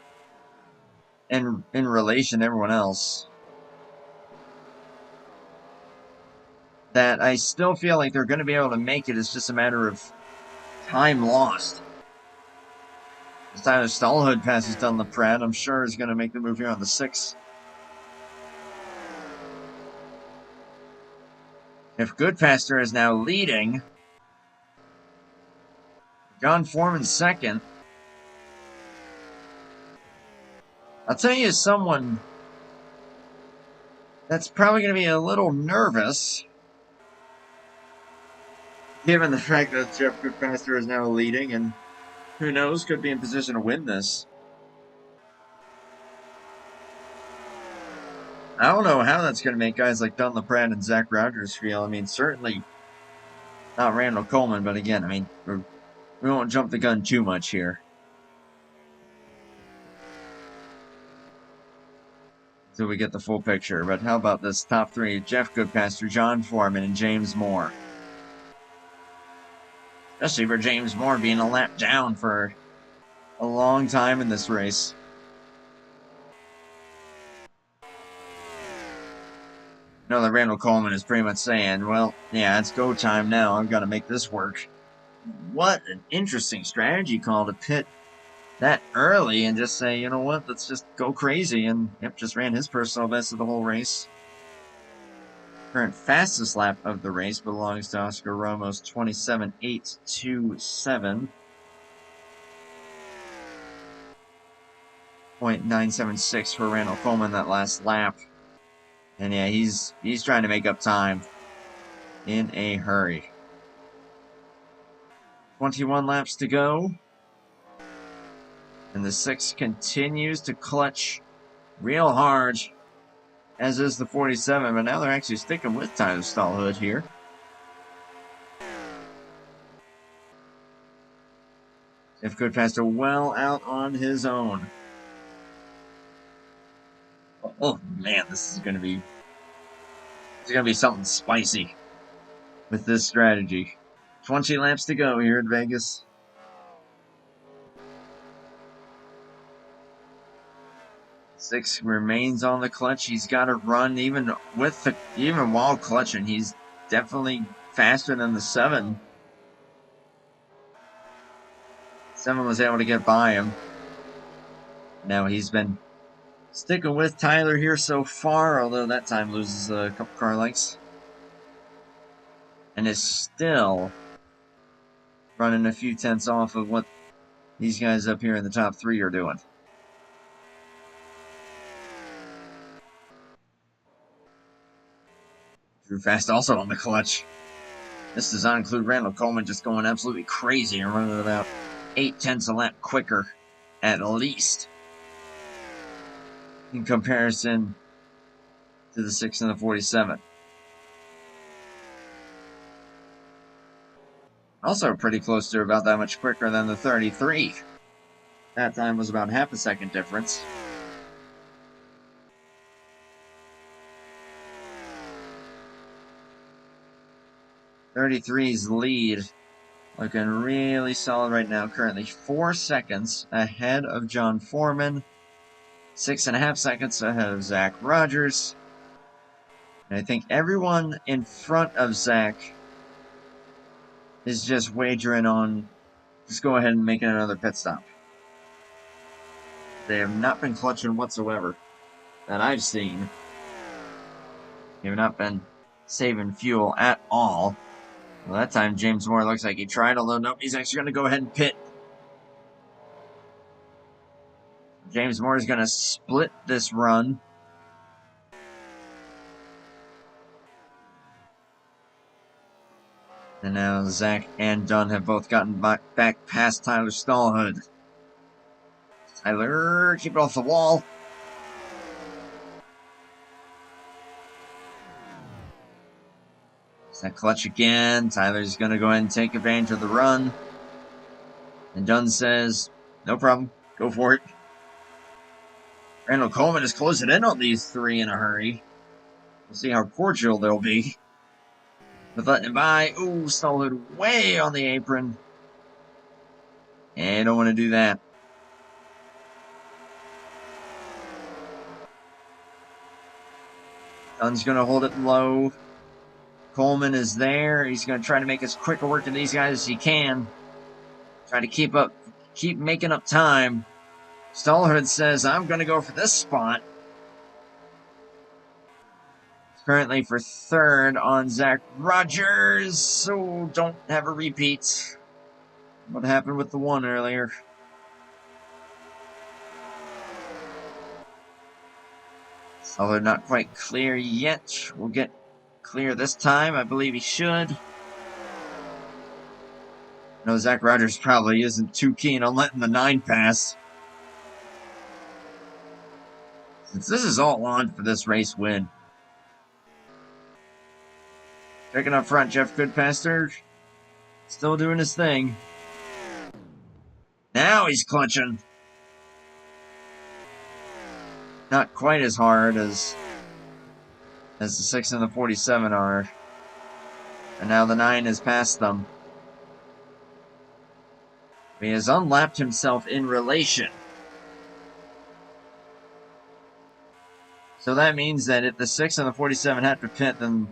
in relation to everyone else that I still feel like they're going to be able to make it. It's just a matter of time lost. As Tyler Stallhood passes down the Pratt, I'm sure is going to make the move here on the 6. If Goodpaster is now leading, John Foreman's second. I'll tell you someone that's probably going to be a little nervous, given the fact that Jeff Goodpaster is now leading, and who knows, could be in position to win this. I don't know how that's going to make guys like Don LeBrand and Zach Rogers feel. I mean, certainly not Randall Coleman, but again, I mean, we won't jump the gun too much here. So we get the full picture. But how about this top 3? Jeff Goodpaster, John Foreman, and James Moore. Especially for James Moore being a lap down for a long time in this race. I know that Randall Coleman is pretty much saying, well, yeah, it's go time now. I've got to make this work. What an interesting strategy call to pit that early and just say, you know what, let's just go crazy. And yep, just ran his personal best of the whole race. Current fastest lap of the race belongs to Oscar Ramos, 27.827. 0.976 for Randall Coleman that last lap. And yeah, he's trying to make up time in a hurry. 21 laps to go. And the 6 continues to clutch real hard, as is the 47. But now they're actually sticking with Tyler Stallhood here. If Goodpaster well out on his own. Oh man, this is gonna be something spicy with this strategy. 20 laps to go here in Vegas. Six remains on the clutch. He's got to run even while clutching. He's definitely faster than the 7. 7 was able to get by him. Now he's been sticking with Tyler here so far, although that time loses a couple car lengths. And is still running a few tenths off of what these guys up here in the top 3 are doing. Drew Fast also on the clutch. This does not include Randall Coleman just going absolutely crazy and running about 8 tenths a lap quicker, at least, in comparison to the 6 and the 47. Also pretty close to about that much quicker than the 33. That time was about half a second difference. .33's lead looking really solid right now. Currently 4 seconds ahead of John Foreman. 6.5 seconds ahead of Zach Rogers. And I think everyone in front of Zach is just wagering on just go ahead and make another pit stop. They have not been clutching whatsoever that I've seen. They have not been saving fuel at all. Well, that time James Moore looks like he tried, although nope, he's actually going to go ahead and pit. James Moore is going to split this run. And now Zach and Dunn have both gotten back past Tyler Stallhood. Tyler, keep it off the wall. It's that clutch again. Tyler's going to go ahead and take advantage of the run. And Dunn says, no problem, go for it. Randall Coleman is closing in on these three in a hurry. We'll see how cordial they'll be. But letting him by. Ooh, Stallhood way on the apron. And don't want to do that. Dunn's going to hold it low. Coleman is there. He's going to try to make as quick a work of these guys as he can. Try to keep making up time. Stallhood says, I'm going to go for this spot. Currently for third on Zach Rogers. So don't have a repeat. What happened with the one earlier? Although not quite clear yet. We'll get clear this time. I believe he should. No, Zach Rogers probably isn't too keen on letting the 9 pass. Since this is all on for this race win. Checking up front, Jeff Goodpaster. Still doing his thing. Now he's clutching. Not quite as hard as the 6 and the 47 are. And now the 9 has passed them. He has unlapped himself in relation. So that means that if the 6 and the 47 have to pit, then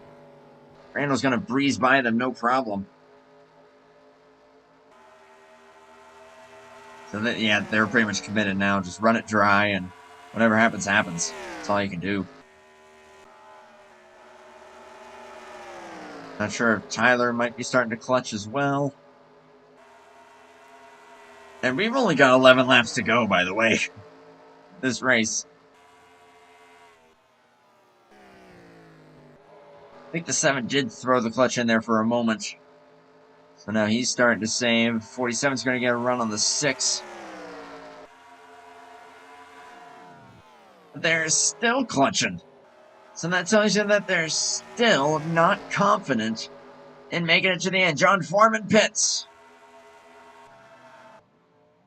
Randall's going to breeze by them, no problem. So that, yeah, they're pretty much committed now. Just run it dry, and whatever happens, happens. That's all you can do. Not sure if Tyler might be starting to clutch as well. And we've only got 11 laps to go, by the way, this race. I think the 7 did throw the clutch in there for a moment. So now he's starting to save. 47's going to get a run on the 6. They're still clutching. So that tells you that they're still not confident in making it to the end. John Foreman pits.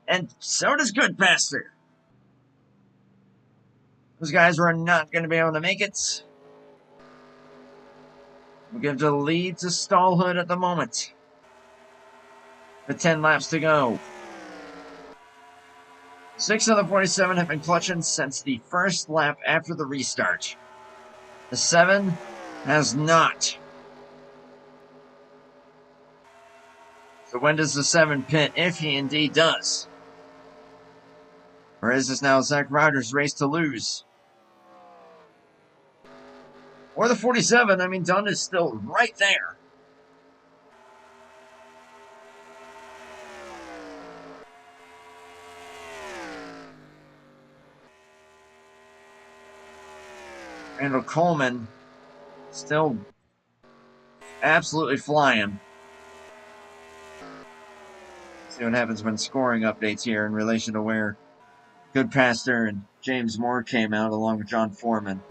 And so does Goodpaster. Those guys were not going to be able to make it. We'll give the lead to Stallhood at the moment. With 10 laps to go. 6 of the 47 have been clutching since the first lap after the restart. The 7 has not. So when does the 7 pit, if he indeed does? Or is this now Zach Rogers' race to lose? Or the 47, I mean, Dunn is still right there. Randall Coleman still absolutely flying. See what happens when scoring updates here in relation to where Goodpaster and James Moore came out along with John Foreman.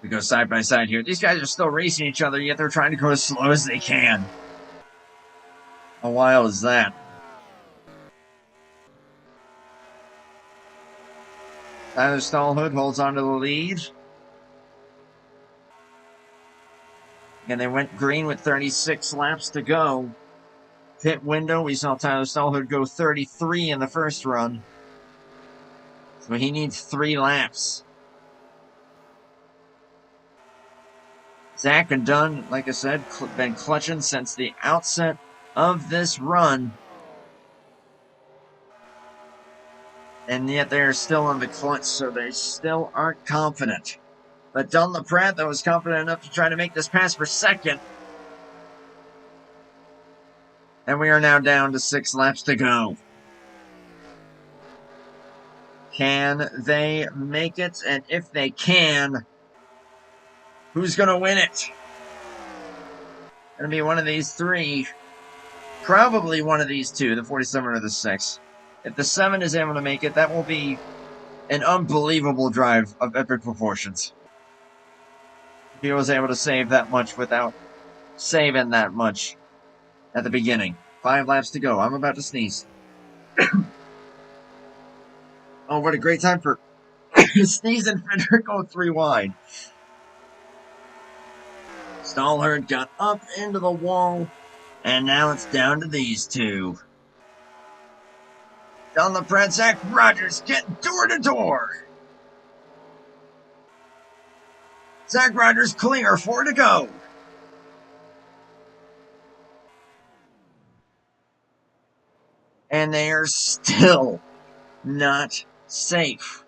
We go side by side here. These guys are still racing each other, yet they're trying to go as slow as they can. How wild is that? Tyler Stallhood holds on to the lead. And they went green with 36 laps to go. Pit window, we saw Tyler Stallhood go 33 in the first run. So he needs 3 laps. Zach and Dunn, like I said, been clutching since the outset of this run. And yet they're still on the clutch, so they still aren't confident. But Donlon Pratt, that was confident enough to try to make this pass for second. And we are now down to 6 laps to go. Can they make it? And if they can, who's going to win it? Going to be one of these three. Probably one of these two, the 47 or the 6. If the 7 is able to make it, that will be an unbelievable drive of epic proportions. If he was able to save that much without saving that much at the beginning. 5 laps to go. I'm about to sneeze. Oh, what a great time for sneezing Federico 3 wide. Stallherd got up into the wall, and now it's down to these two. Donlon Pratt, Zach Rogers getting door to door. Zach Rogers clear, 4 to go. And they are still not safe.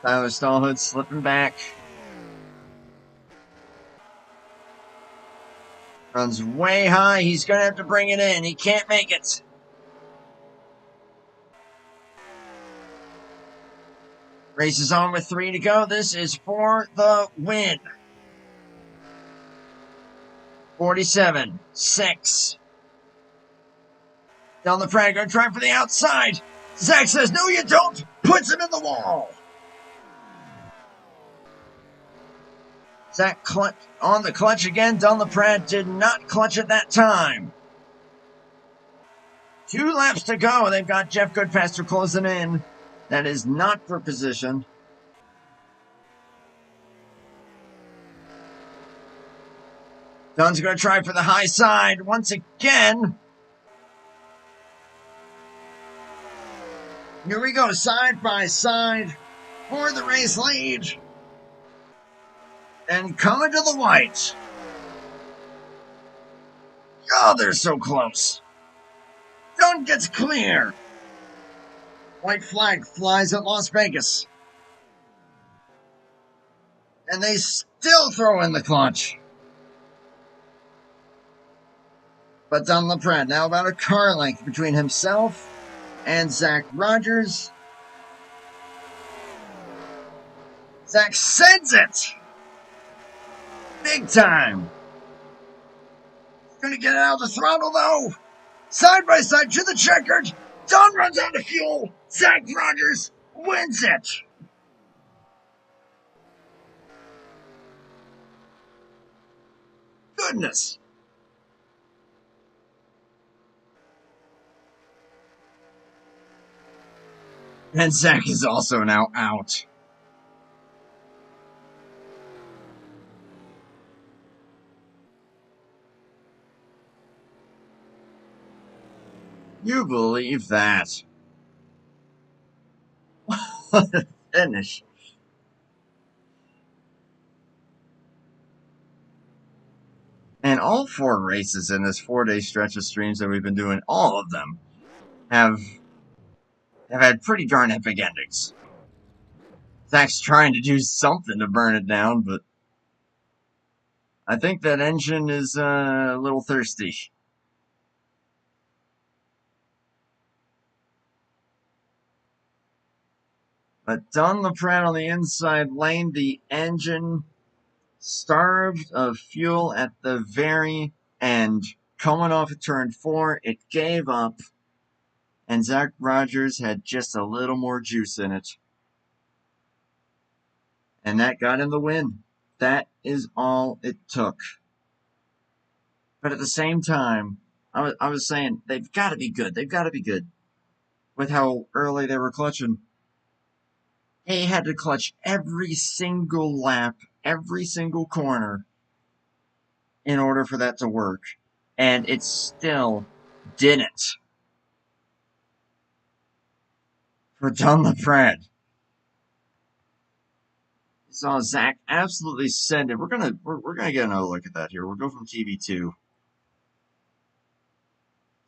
Tyler Stallhood slipping back. Runs way high. He's going to have to bring it in. He can't make it. Race is on with 3 to go. This is for the win. 47, 6. Donlon Pratt going to try for the outside. Zach says, no, you don't. Puts him in the wall. Zach on the clutch again. Donlon Pratt did not clutch at that time. 2 laps to go. They've got Jeff Goodpaster closing in. That is not for position. Don's going to try for the high side once again. Here we go, side by side for the race lead. And coming to the white. Oh, they're so close. Don gets clear. White flag flies at Las Vegas. And they still throw in the clutch. But Donlon Pratt now about a car length between himself and Zach Rogers. Zach sends it. Big time. Gonna get it out of the throttle though. Side by side to the checkered. Don runs out of fuel. Zach Rogers wins it. Goodness. And Zach is also now out. You believe that? What a finish. And all 4 races in this 4-day stretch of streams that we've been doing, all of them have had pretty darn epic endings. Zach's trying to do something to burn it down, but I think that engine is a little thirsty. But Donlon Pratt on the inside lane, the engine starved of fuel at the very end. Coming off of turn 4, it gave up, and Zach Rogers had just a little more juice in it. And that got him the win. That is all it took. But at the same time, I was saying, they've got to be good. They've got to be good with how early they were clutching. He had to clutch every single lap, every single corner in order for that to work. And it still didn't. For Donlon Pratt. Saw Zach absolutely send it. We're gonna get another look at that here. We'll go from TV2.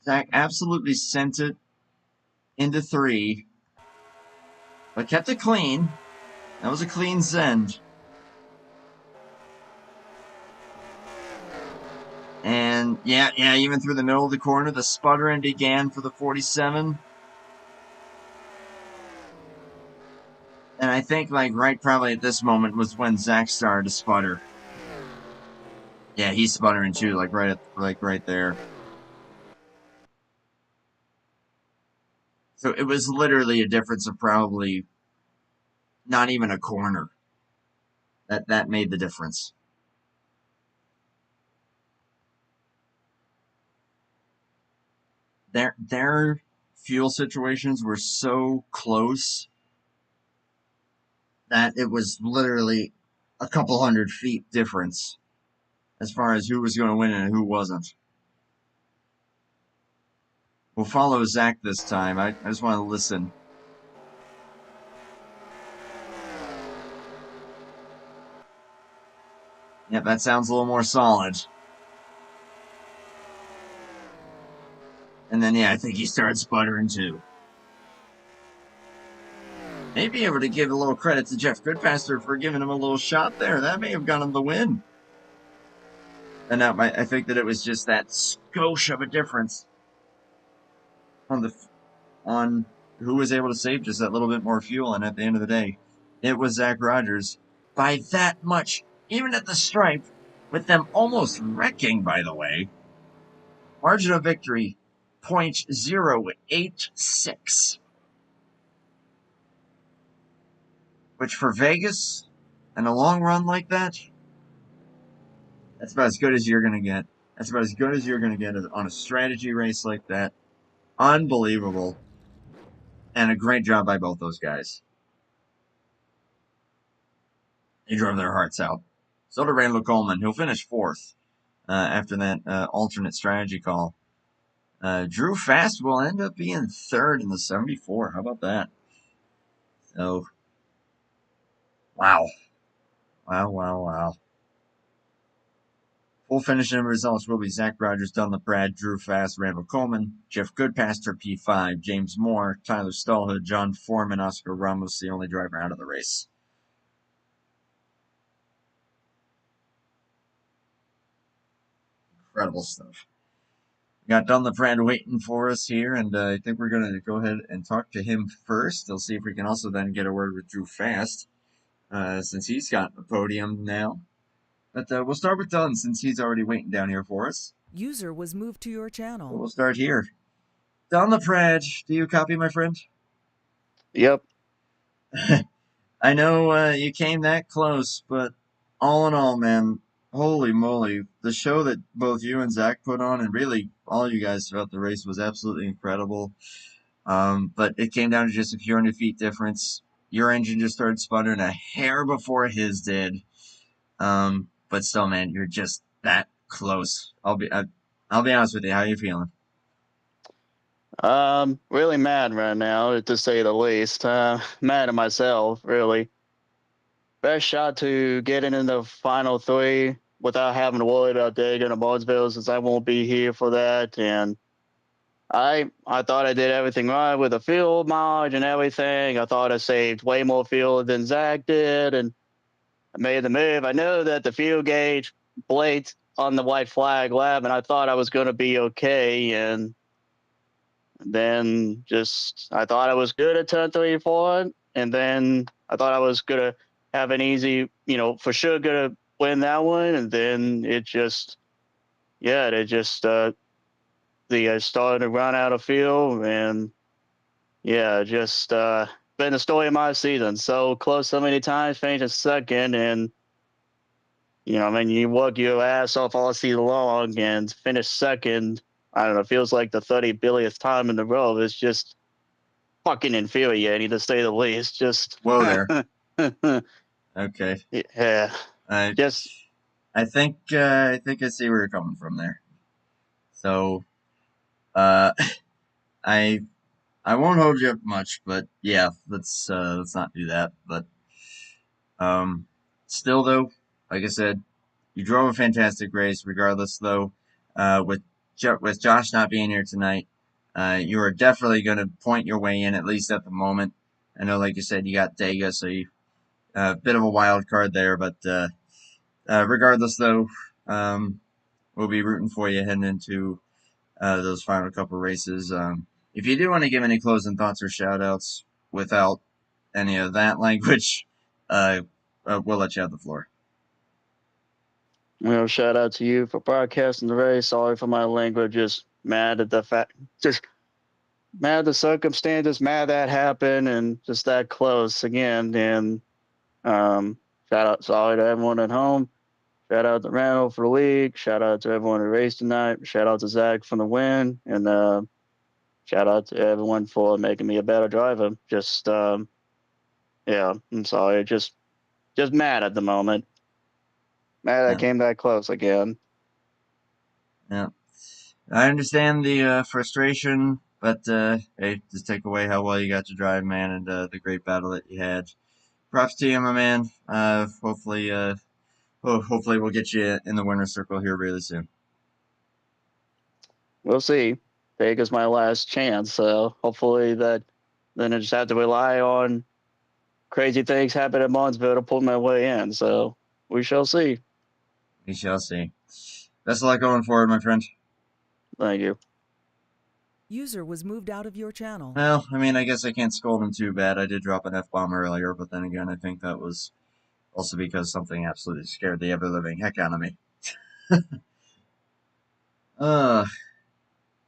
Zach absolutely sent it into 3, but kept it clean. That was a clean send. And yeah, even through the middle of the corner, the sputtering began for the 47. And I think, like, right probably at this moment was when Zach started to sputter. Yeah, he's sputtering too, like right there. So it was literally a difference of probably not even a corner. That made the difference. Their fuel situations were so close that it was literally a couple 100 feet difference as far as who was going to win and who wasn't. We'll follow Zach this time. I just want to listen. Yeah, that sounds a little more solid. And then, yeah, I think he started sputtering too. Maybe able to give a little credit to Jeff Goodpaster for giving him a little shot there. That may have gotten him the win. And now I think that it was just that skosh of a difference on who was able to save just that little bit more fuel. And at the end of the day, it was Zach Rogers by that much, even at the stripe, with them almost wrecking, by the way. Margin of victory, 0.086. Which for Vegas and a long run like that, that's about as good as you're going to get. That's about as good as you're going to get on a strategy race like that. Unbelievable. And a great job by both those guys. They drove their hearts out. So did Randall Coleman, who'll finish 4th after that alternate strategy call. Drew Fast will end up being 3rd in the 74. How about that? So, wow. Wow. Full finishing results will be Zach Rogers, Dunlap Brad, Drew Fast, Randall Coleman, Jeff Goodpaster, P5, James Moore, Tyler Stallhood, John Foreman, Oscar Ramos, the only driver out of the race. Incredible stuff. We got Dunlap Brad waiting for us here, and I think we're going to go ahead and talk to him first. We'll see if we can also then get a word with Drew Fast, since he's got the podium now. But we'll start with Dunn, since he's already waiting down here for us. User was moved to your channel. So we'll start here. Dunlap Brad, do you copy, my friend? Yep. I know you came that close, but all in all, man, holy moly, the show that both you and Zach put on, and really all you guys throughout the race, was absolutely incredible. But it came down to just a few 100 feet difference. Your engine just started sputtering a hair before his did. But still, man, you're just that close. I'll be honest with you. How you feeling? Really mad right now, to say the least. Mad at myself, really. Best shot to get in the final 3 without having to worry about digging a Barnesville, since I won't be here for that. And I thought I did everything right with the fuel mileage and everything. I thought I saved way more fuel than Zach did, and I made the move. I know that the fuel gauge blinked on the white flag lap, and I thought I was going to be okay. And then I thought I was good at turn 3 for it. And then I thought I was going to have an easy, for sure going to win that one. And then started to run out of fuel. And just been the story of my season. So close so many times, finishing second. And, you work your ass off all season long and finish second. I don't know, it feels like the 30 billionth time in a row. It's just fucking infuriating, to say the least. Just Whoa there. Okay. Yeah. I think I see where you're coming from there. So, I won't hold you up much, but yeah, let's not do that. But still though, like I said, you drove a fantastic race. Regardless though, with Josh not being here tonight, you are definitely going to point your way in, at least at the moment. I know, like you said, you got Dega, so you a bit of a wild card there, but regardless, though, we'll be rooting for you heading into those final couple races. If you do want to give any closing thoughts or shout outs without any of that language, we'll let you have the floor. Well, shout out to you for broadcasting the race. Sorry for my language. Just mad at the fact, just mad at the circumstances, mad that happened, and just that close again. And shout out, sorry to everyone at home. Shout out to Randall for the league. Shout out to everyone who raced tonight. Shout out to Zach for the win, and shout out to everyone for making me a better driver. Just yeah, I'm sorry. Just mad at the moment. Mad I came that close again. Yeah, I understand the frustration, but hey, just take away how well you got to drive, man, and the great battle that you had. Props to you, my man. Hopefully, hopefully we'll get you in the winner's circle here really soon. We'll see. Vegas my last chance, so hopefully that then I just have to rely on crazy things happen at Montville to pull my way in. So we shall see. We shall see. Best of luck going forward, my friend. Thank you. User was moved out of your channel. Well, I mean, I guess I can't scold him too bad. I did drop an F-bomb earlier, but then again, I think that was also because something absolutely scared the ever-living heck out of me.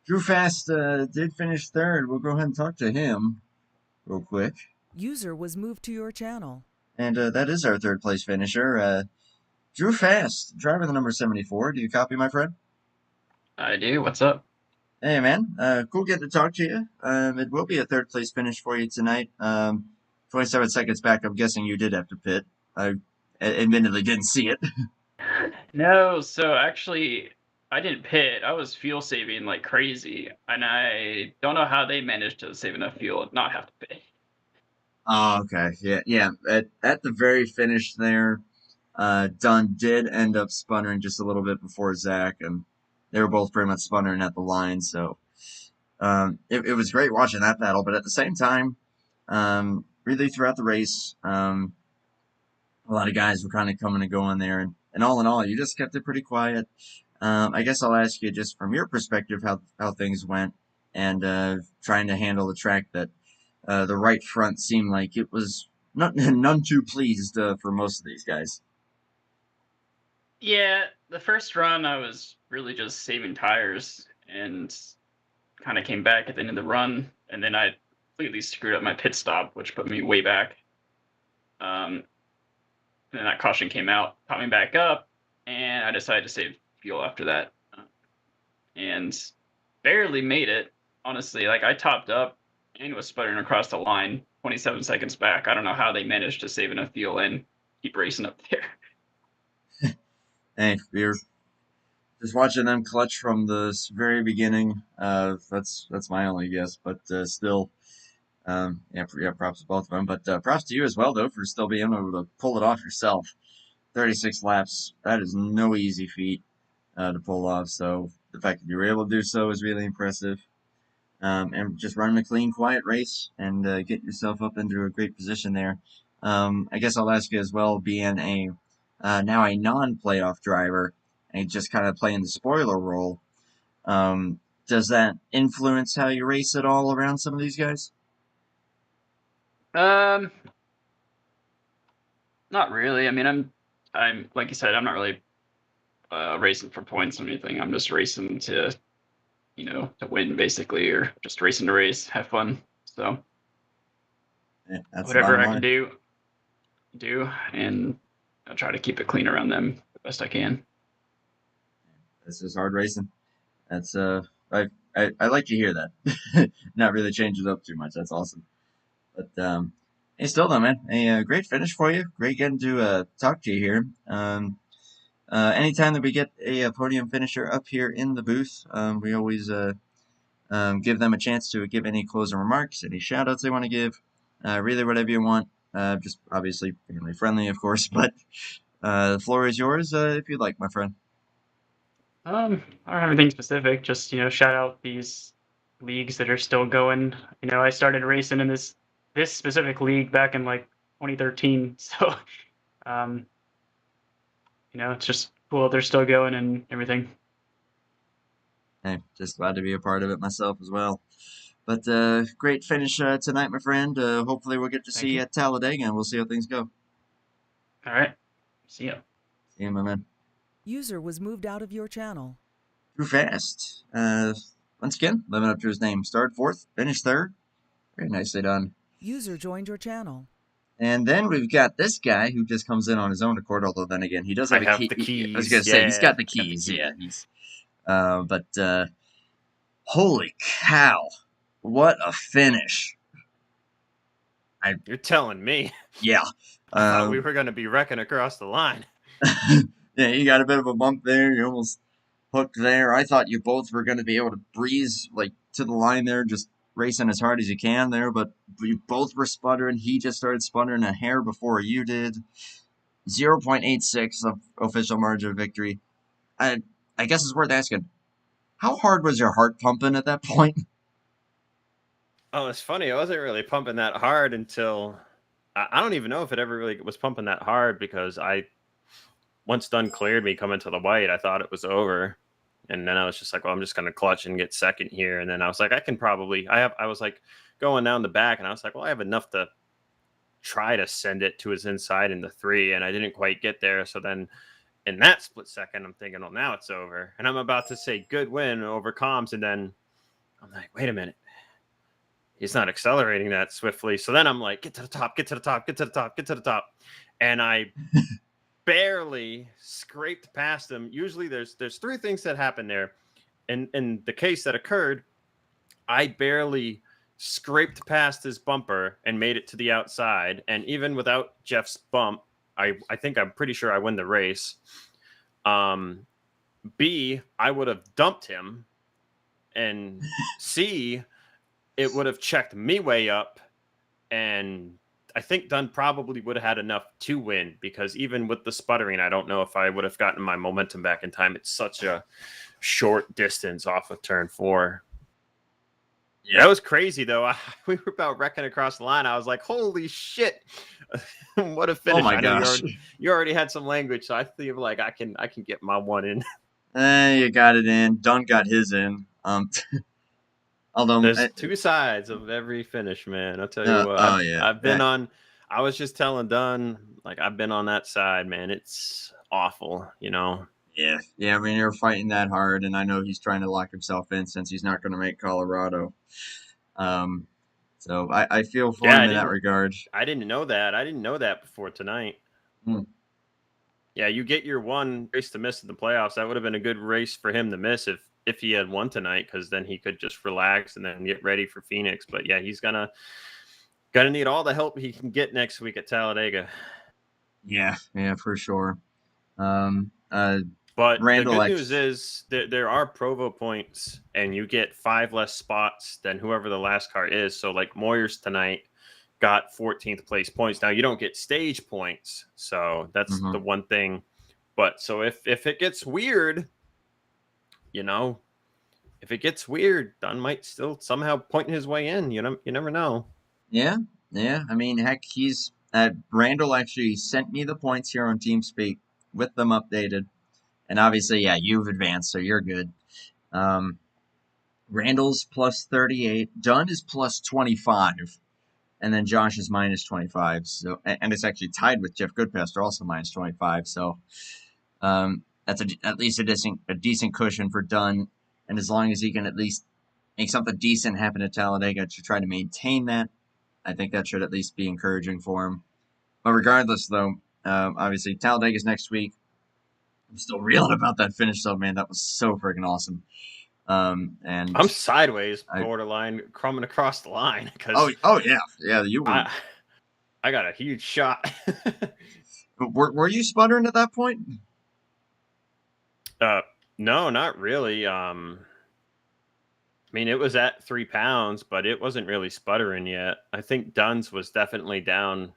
Drew Fast did finish third. We'll go ahead and talk to him real quick. User was moved to your channel. And that is our third place finisher. Drew Fast, driver the number 74. Do you copy, my friend? I do. What's up? Hey, man. Cool getting to talk to you. It will be a third place finish for you tonight. 27 seconds back, I'm guessing you did have to pit. I admittedly didn't see it. No, so actually, I didn't pit. I was fuel saving like crazy, and I don't know how they managed to save enough fuel and not have to pit. Oh, okay. Yeah. At the very finish there, Dunn did end up sputtering just a little bit before Zach, and they were both pretty much sputtering at the line. So it was great watching that battle. But at the same time, really throughout the race, a lot of guys were kind of coming and going there. And all in all, you just kept it pretty quiet. I guess I'll ask you just from your perspective how things went and trying to handle the track that the right front seemed like it was none too pleased for most of these guys. Yeah, the first run I was really just saving tires and kind of came back at the end of the run, and then I completely screwed up my pit stop, which put me way back. And then that caution came out, caught me back up, and I decided to save fuel after that. And barely made it, honestly. Like, I topped up and was sputtering across the line 27 seconds back. I don't know how they managed to save enough fuel and keep racing up there. Hey, you're just watching them clutch from the very beginning. That's my only guess, but still, yeah, props to both of them. But props to you as well, though, for still being able to pull it off yourself. 36 laps, that is no easy feat to pull off. So the fact that you were able to do so is really impressive. And just running a clean, quiet race and get yourself up into a great position there. I guess I'll ask you as well, being a now a non-playoff driver and just kind of playing the spoiler role, does that influence how you race at all around some of these guys? Not really. I mean, I'm like you said, I'm not really racing for points or anything. I'm just racing to, to win basically, or just racing to race, have fun. So Yeah, that's whatever I can do, and I'll try to keep it clean around them the best I can. This is hard racing. That's I like to hear that. Not really change it up too much. That's awesome. But hey, still though, man, a great finish for you. Great getting to talk to you here. Anytime that we get a podium finisher up here in the booth, we always give them a chance to give any closing remarks, any shout outs they want to give, really whatever you want. Just obviously family friendly, of course, but the floor is yours if you'd like, my friend. I don't have anything specific. Just shout out these leagues that are still going. You know, I started racing in this specific league back in like 2013. So, um, you know, it's just cool they're still going and everything. Hey, just glad to be a part of it myself as well. But great finish tonight, my friend. Hopefully we'll get to Thank see you you. at Talladega, and we'll see how things go. All right. See ya. See you, my man. User was moved out of your channel. Too fast. Once again, living up to his name. Started fourth, finished third. Very nicely done. User joined your channel. And then we've got this guy who just comes in on his own accord, although then again, he does have I a have key. the I was keys. going to say, he's Yeah, got the I got the keys. key. Yeah, he's. But holy cow. What a finish. You're telling me. Yeah. I thought we were going to be wrecking across the line. Yeah, you got a bit of a bump there. You almost hooked there. I thought you both were going to be able to breeze like to the line there, just racing as hard as you can there. But you both were sputtering. He just started sputtering a hair before you did. 0.86 of official margin of victory. I guess it's worth asking. How hard was your heart pumping at that point? Oh, it's funny. I wasn't really pumping that hard until I don't even know if it ever really was pumping that hard because once Dunn cleared me coming to the white, I thought it was over. And then I was just like, well, I'm just going to clutch and get second here. And then I was like, I was like going down the back and I was like, well, I have enough to try to send it to his inside in the 3. And I didn't quite get there. So then in that split second, I'm thinking, well, now it's over. And I'm about to say good win over comms. And then I'm like, wait a minute. He's not accelerating that swiftly. So then I'm like, get to the top, get to the top, get to the top, get to the top. And I barely scraped past him. Usually there's 3 things that happen there. And in the case that occurred, I barely scraped past his bumper and made it to the outside. And even without Jeff's bump, I think I'm pretty sure I win the race. B, I would have dumped him. And C, it would have checked me way up. And I think Dunn probably would have had enough to win because even with the sputtering, I don't know if I would have gotten my momentum back in time. It's such a short distance off of turn 4. Yeah. That was crazy, though. We were about wrecking across the line. I was like, holy shit. What a finish. Oh my I know gosh. you already had some language, so I feel like I can get my one in. You got it in. Dunn got his in. Although There's 2 sides of every finish, man. I'll tell you what. I've been on. I was just telling Dunn, like I've been on that side, man. It's awful, you know. Yeah. I mean, you're fighting that hard, and I know he's trying to lock himself in since he's not going to make Colorado. So I feel for him in that regard. I didn't know that. I didn't know that before tonight. Yeah, you get your one race to miss in the playoffs. That would have been a good race for him to miss if he had won tonight, because then he could just relax and then get ready for Phoenix. But yeah, he's gonna need all the help he can get next week at Talladega. Yeah, for sure. But Randall the good news is there are Provo points, and you get 5 less spots than whoever the last car is. So like Moyers tonight got 14th place points. Now you don't get stage points, so that's the one thing. But so if it gets weird, you know, if it gets weird, Dunn might still somehow point his way in. You know, you never know. Yeah. I mean, heck, he's Randall actually sent me the points here on TeamSpeak with them updated, and obviously, yeah, you've advanced, so you're good. Randall's plus 38, Dunn is plus 25, and then Josh is minus 25. So, and it's actually tied with Jeff Goodpaster, also minus 25. So, that's at least a decent cushion for Dunn. And as long as he can at least make something decent happen at Talladega to try to maintain that, I think that should at least be encouraging for him. But regardless, though, obviously Talladega's next week. I'm still reeling about that finish, though, man. That was so freaking awesome. And I'm sideways, borderline crumbing across the line because yeah, you were. I got a huge shot. Were you sputtering at that point? No, not really. I mean, it was at 3 pounds, but it wasn't really sputtering yet. I think Dunn's was definitely down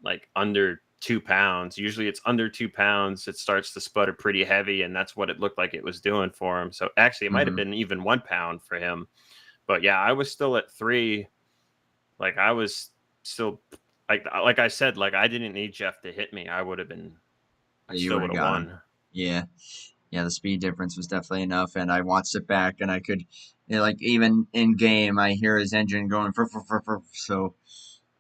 like under 2 pounds. Usually it's under 2 pounds. It starts to sputter pretty heavy, and that's what it looked like it was doing for him. So actually it might have been even 1 pound for him. But yeah, I was still at 3. Like I was still like I said, like I didn't need Jeff to hit me. I Yeah, you still would would have have got him. won. Yeah. Yeah, the speed difference was definitely enough, and I watched it back, and I could, like even in game, I hear his engine going so,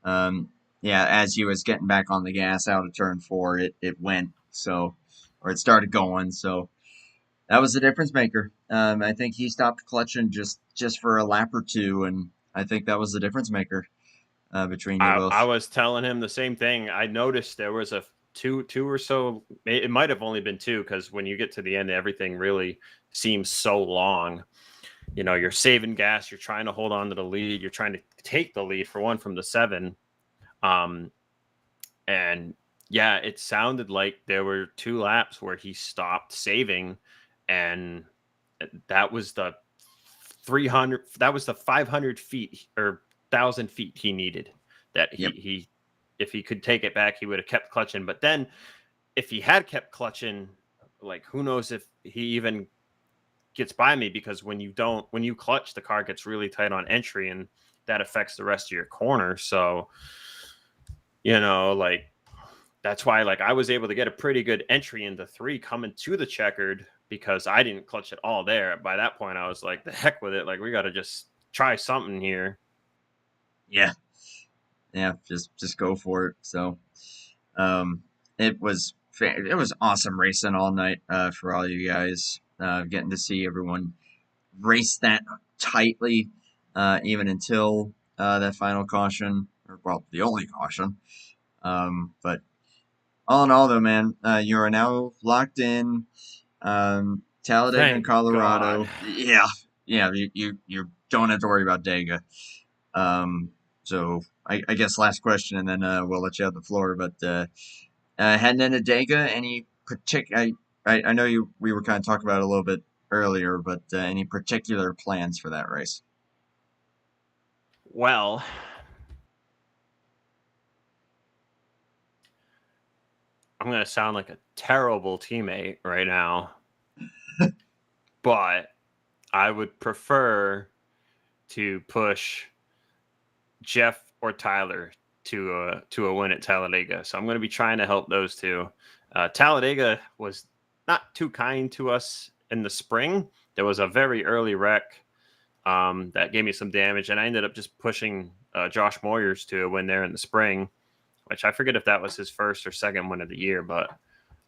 um, yeah, as he was getting back on the gas out of turn 4, it went so, or it started going, so that was the difference maker. I think he stopped clutching just for a lap or two, and I think that was the difference maker between you I both. was telling him the same thing. I noticed there was a two or so. It might have only been 2 because when you get to the end, everything really seems so long. You know, you're saving gas. You're trying to hold on to the lead. You're trying to take the lead for one from the 7. And yeah, it sounded like there were 2 laps where he stopped saving, and that was the 300. That was the 500 feet or 1,000 feet he needed. That Yep. he if he could take it back, he would have kept clutching. But then, if he had kept clutching, like who knows if he even gets by me, because when you clutch, the car gets really tight on entry, and that affects the rest of your corner. So, like that's why like I was able to get a pretty good entry into 3 coming to the checkered because I didn't clutch it all there. By that point, I was like, the heck with it. Like we got to just try something here. Yeah. Yeah, just go for it. So, it was awesome racing all night for all you guys. Getting to see everyone race that tightly, even until that final caution, or well, the only caution. But all in all, though, man, you are now locked in. Talladega and Thank God. Colorado. Yeah, yeah, you don't have to worry about Dega. Um, so I guess last question, and then we'll let you have the floor. But heading into Dega, any particular? I know we were kind of talking about it a little bit earlier, but any particular plans for that race? Well, I'm going to sound like a terrible teammate right now, but I would prefer to push Jeff or Tyler to a win at Talladega. So I'm going to be trying to help those two. Talladega was not too kind to us in the spring. There was a very early wreck that gave me some damage, and I ended up just pushing Josh Moyers to a win there in the spring, which I forget if that was his first or second win of the year, but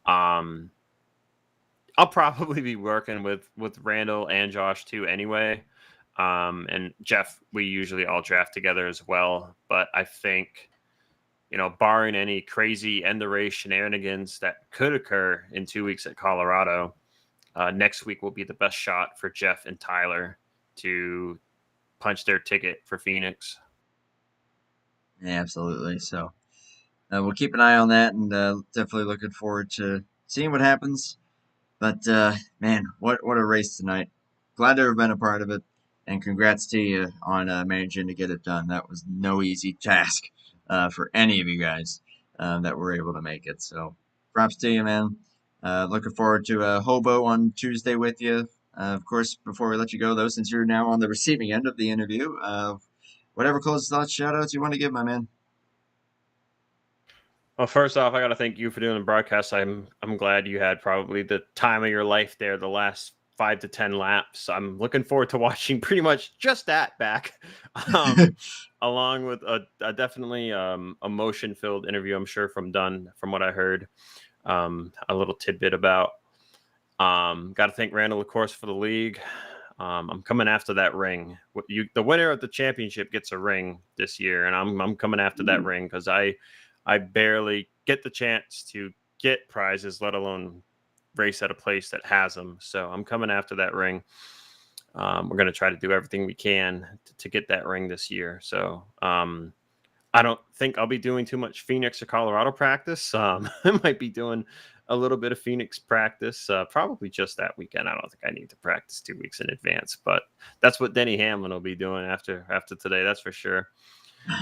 I'll probably be working with Randall and Josh too anyway. And Jeff, we usually all draft together as well. But I think, barring any crazy end of race shenanigans that could occur in 2 weeks at Colorado, next week will be the best shot for Jeff and Tyler to punch their ticket for Phoenix. Yeah, absolutely. So we'll keep an eye on that, and definitely looking forward to seeing what happens. But man, what a race tonight! Glad to have been a part of it, and congrats to you on managing to get it done. That was no easy task for any of you guys that were able to make it. So props to you, man. Looking forward to a hobo on Tuesday with you. Of course, before we let you go, though, since you're now on the receiving end of the interview, whatever closing thoughts, shout outs you want to give, my man. Well, first off, I got to thank you for doing the broadcast. I'm glad you had probably the time of your life there, the last 5 to 10 laps. I'm looking forward to watching pretty much just that back, along with a definitely emotion-filled interview, I'm sure, from what I heard. A little tidbit about. Got to thank Randall, of course, for the league. I'm coming after that ring. The winner of the championship gets a ring this year, and I'm coming after that ring because I barely get the chance to get prizes, let alone race at a place that has them. So I'm coming after that ring. We're going to try to do everything we can to get that ring this year. So I don't think I'll be doing too much Phoenix or Colorado practice. I might be doing a little bit of Phoenix practice, probably just that weekend. I don't think I need to practice 2 weeks in advance, but that's what Denny Hamlin will be doing after today. That's for sure.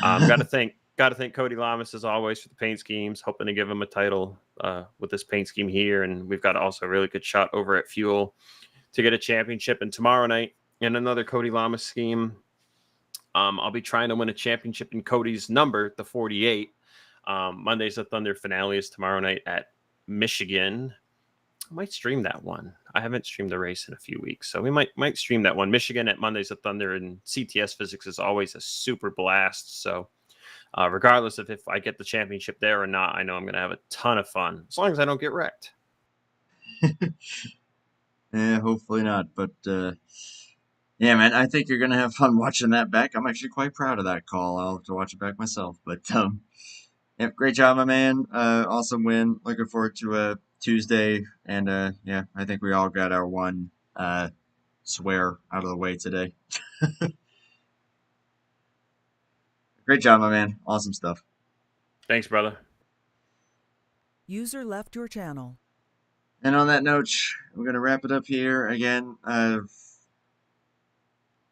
Got to thank Cody Lamas as always for the paint schemes. Hoping to give him a title with this paint scheme here, and we've got also a really good shot over at Fuel to get a championship. And tomorrow night in another Cody Lamas scheme, I'll be trying to win a championship in Cody's number, the 48. Monday's the Thunder finale is tomorrow night at Michigan. I might stream that one. I haven't streamed the race in a few weeks, so we might stream that one. Michigan at Monday's the Thunder, and CTS physics is always a super blast. So regardless of if I get the championship there or not, I know I'm going to have a ton of fun as long as I don't get wrecked. Yeah, hopefully not. But yeah, man, I think you're gonna have fun watching that back. I'm actually quite proud of that call. I'll have to watch it back myself. But yeah, great job, my man. Awesome win. Looking forward to Tuesday. And yeah, I think we all got our one swear out of the way today. Great job, my man. Awesome stuff. Thanks, brother. User left your channel. And on that note, we're going to wrap it up here. Again,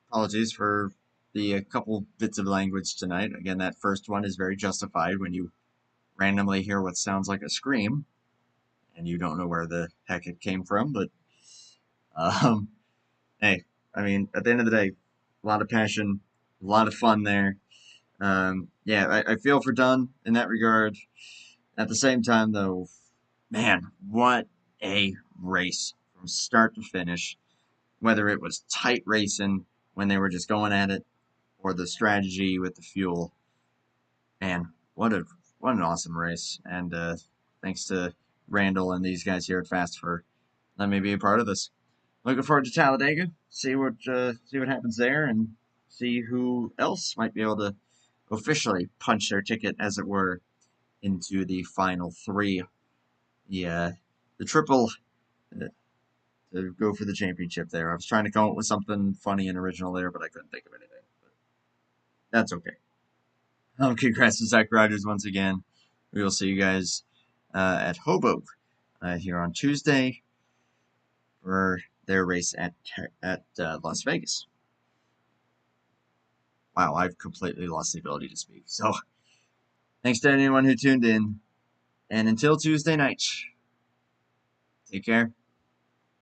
apologies for the couple bits of language tonight. Again, that first one is very justified when you randomly hear what sounds like a scream and you don't know where the heck it came from. But, hey, I mean, at the end of the day, a lot of passion, a lot of fun there. Yeah, I feel for Dunn in that regard. At the same time, though, man, what a race from start to finish. Whether it was tight racing when they were just going at it, or the strategy with the fuel. Man, what an awesome race. And thanks to Randall and these guys here at Fast for letting me be a part of this. Looking forward to Talladega. See what happens there, and see who else might be able to officially punch their ticket, as it were, into the final three. Yeah, the triple to go for the championship there. I was trying to come up with something funny and original there, but I couldn't think of anything. But that's okay. Congrats to Zach Rogers once again. We will see you guys at Hoboken here on Tuesday for their race at Las Vegas. Wow, I've completely lost the ability to speak. So, thanks to anyone who tuned in. And until Tuesday night, take care.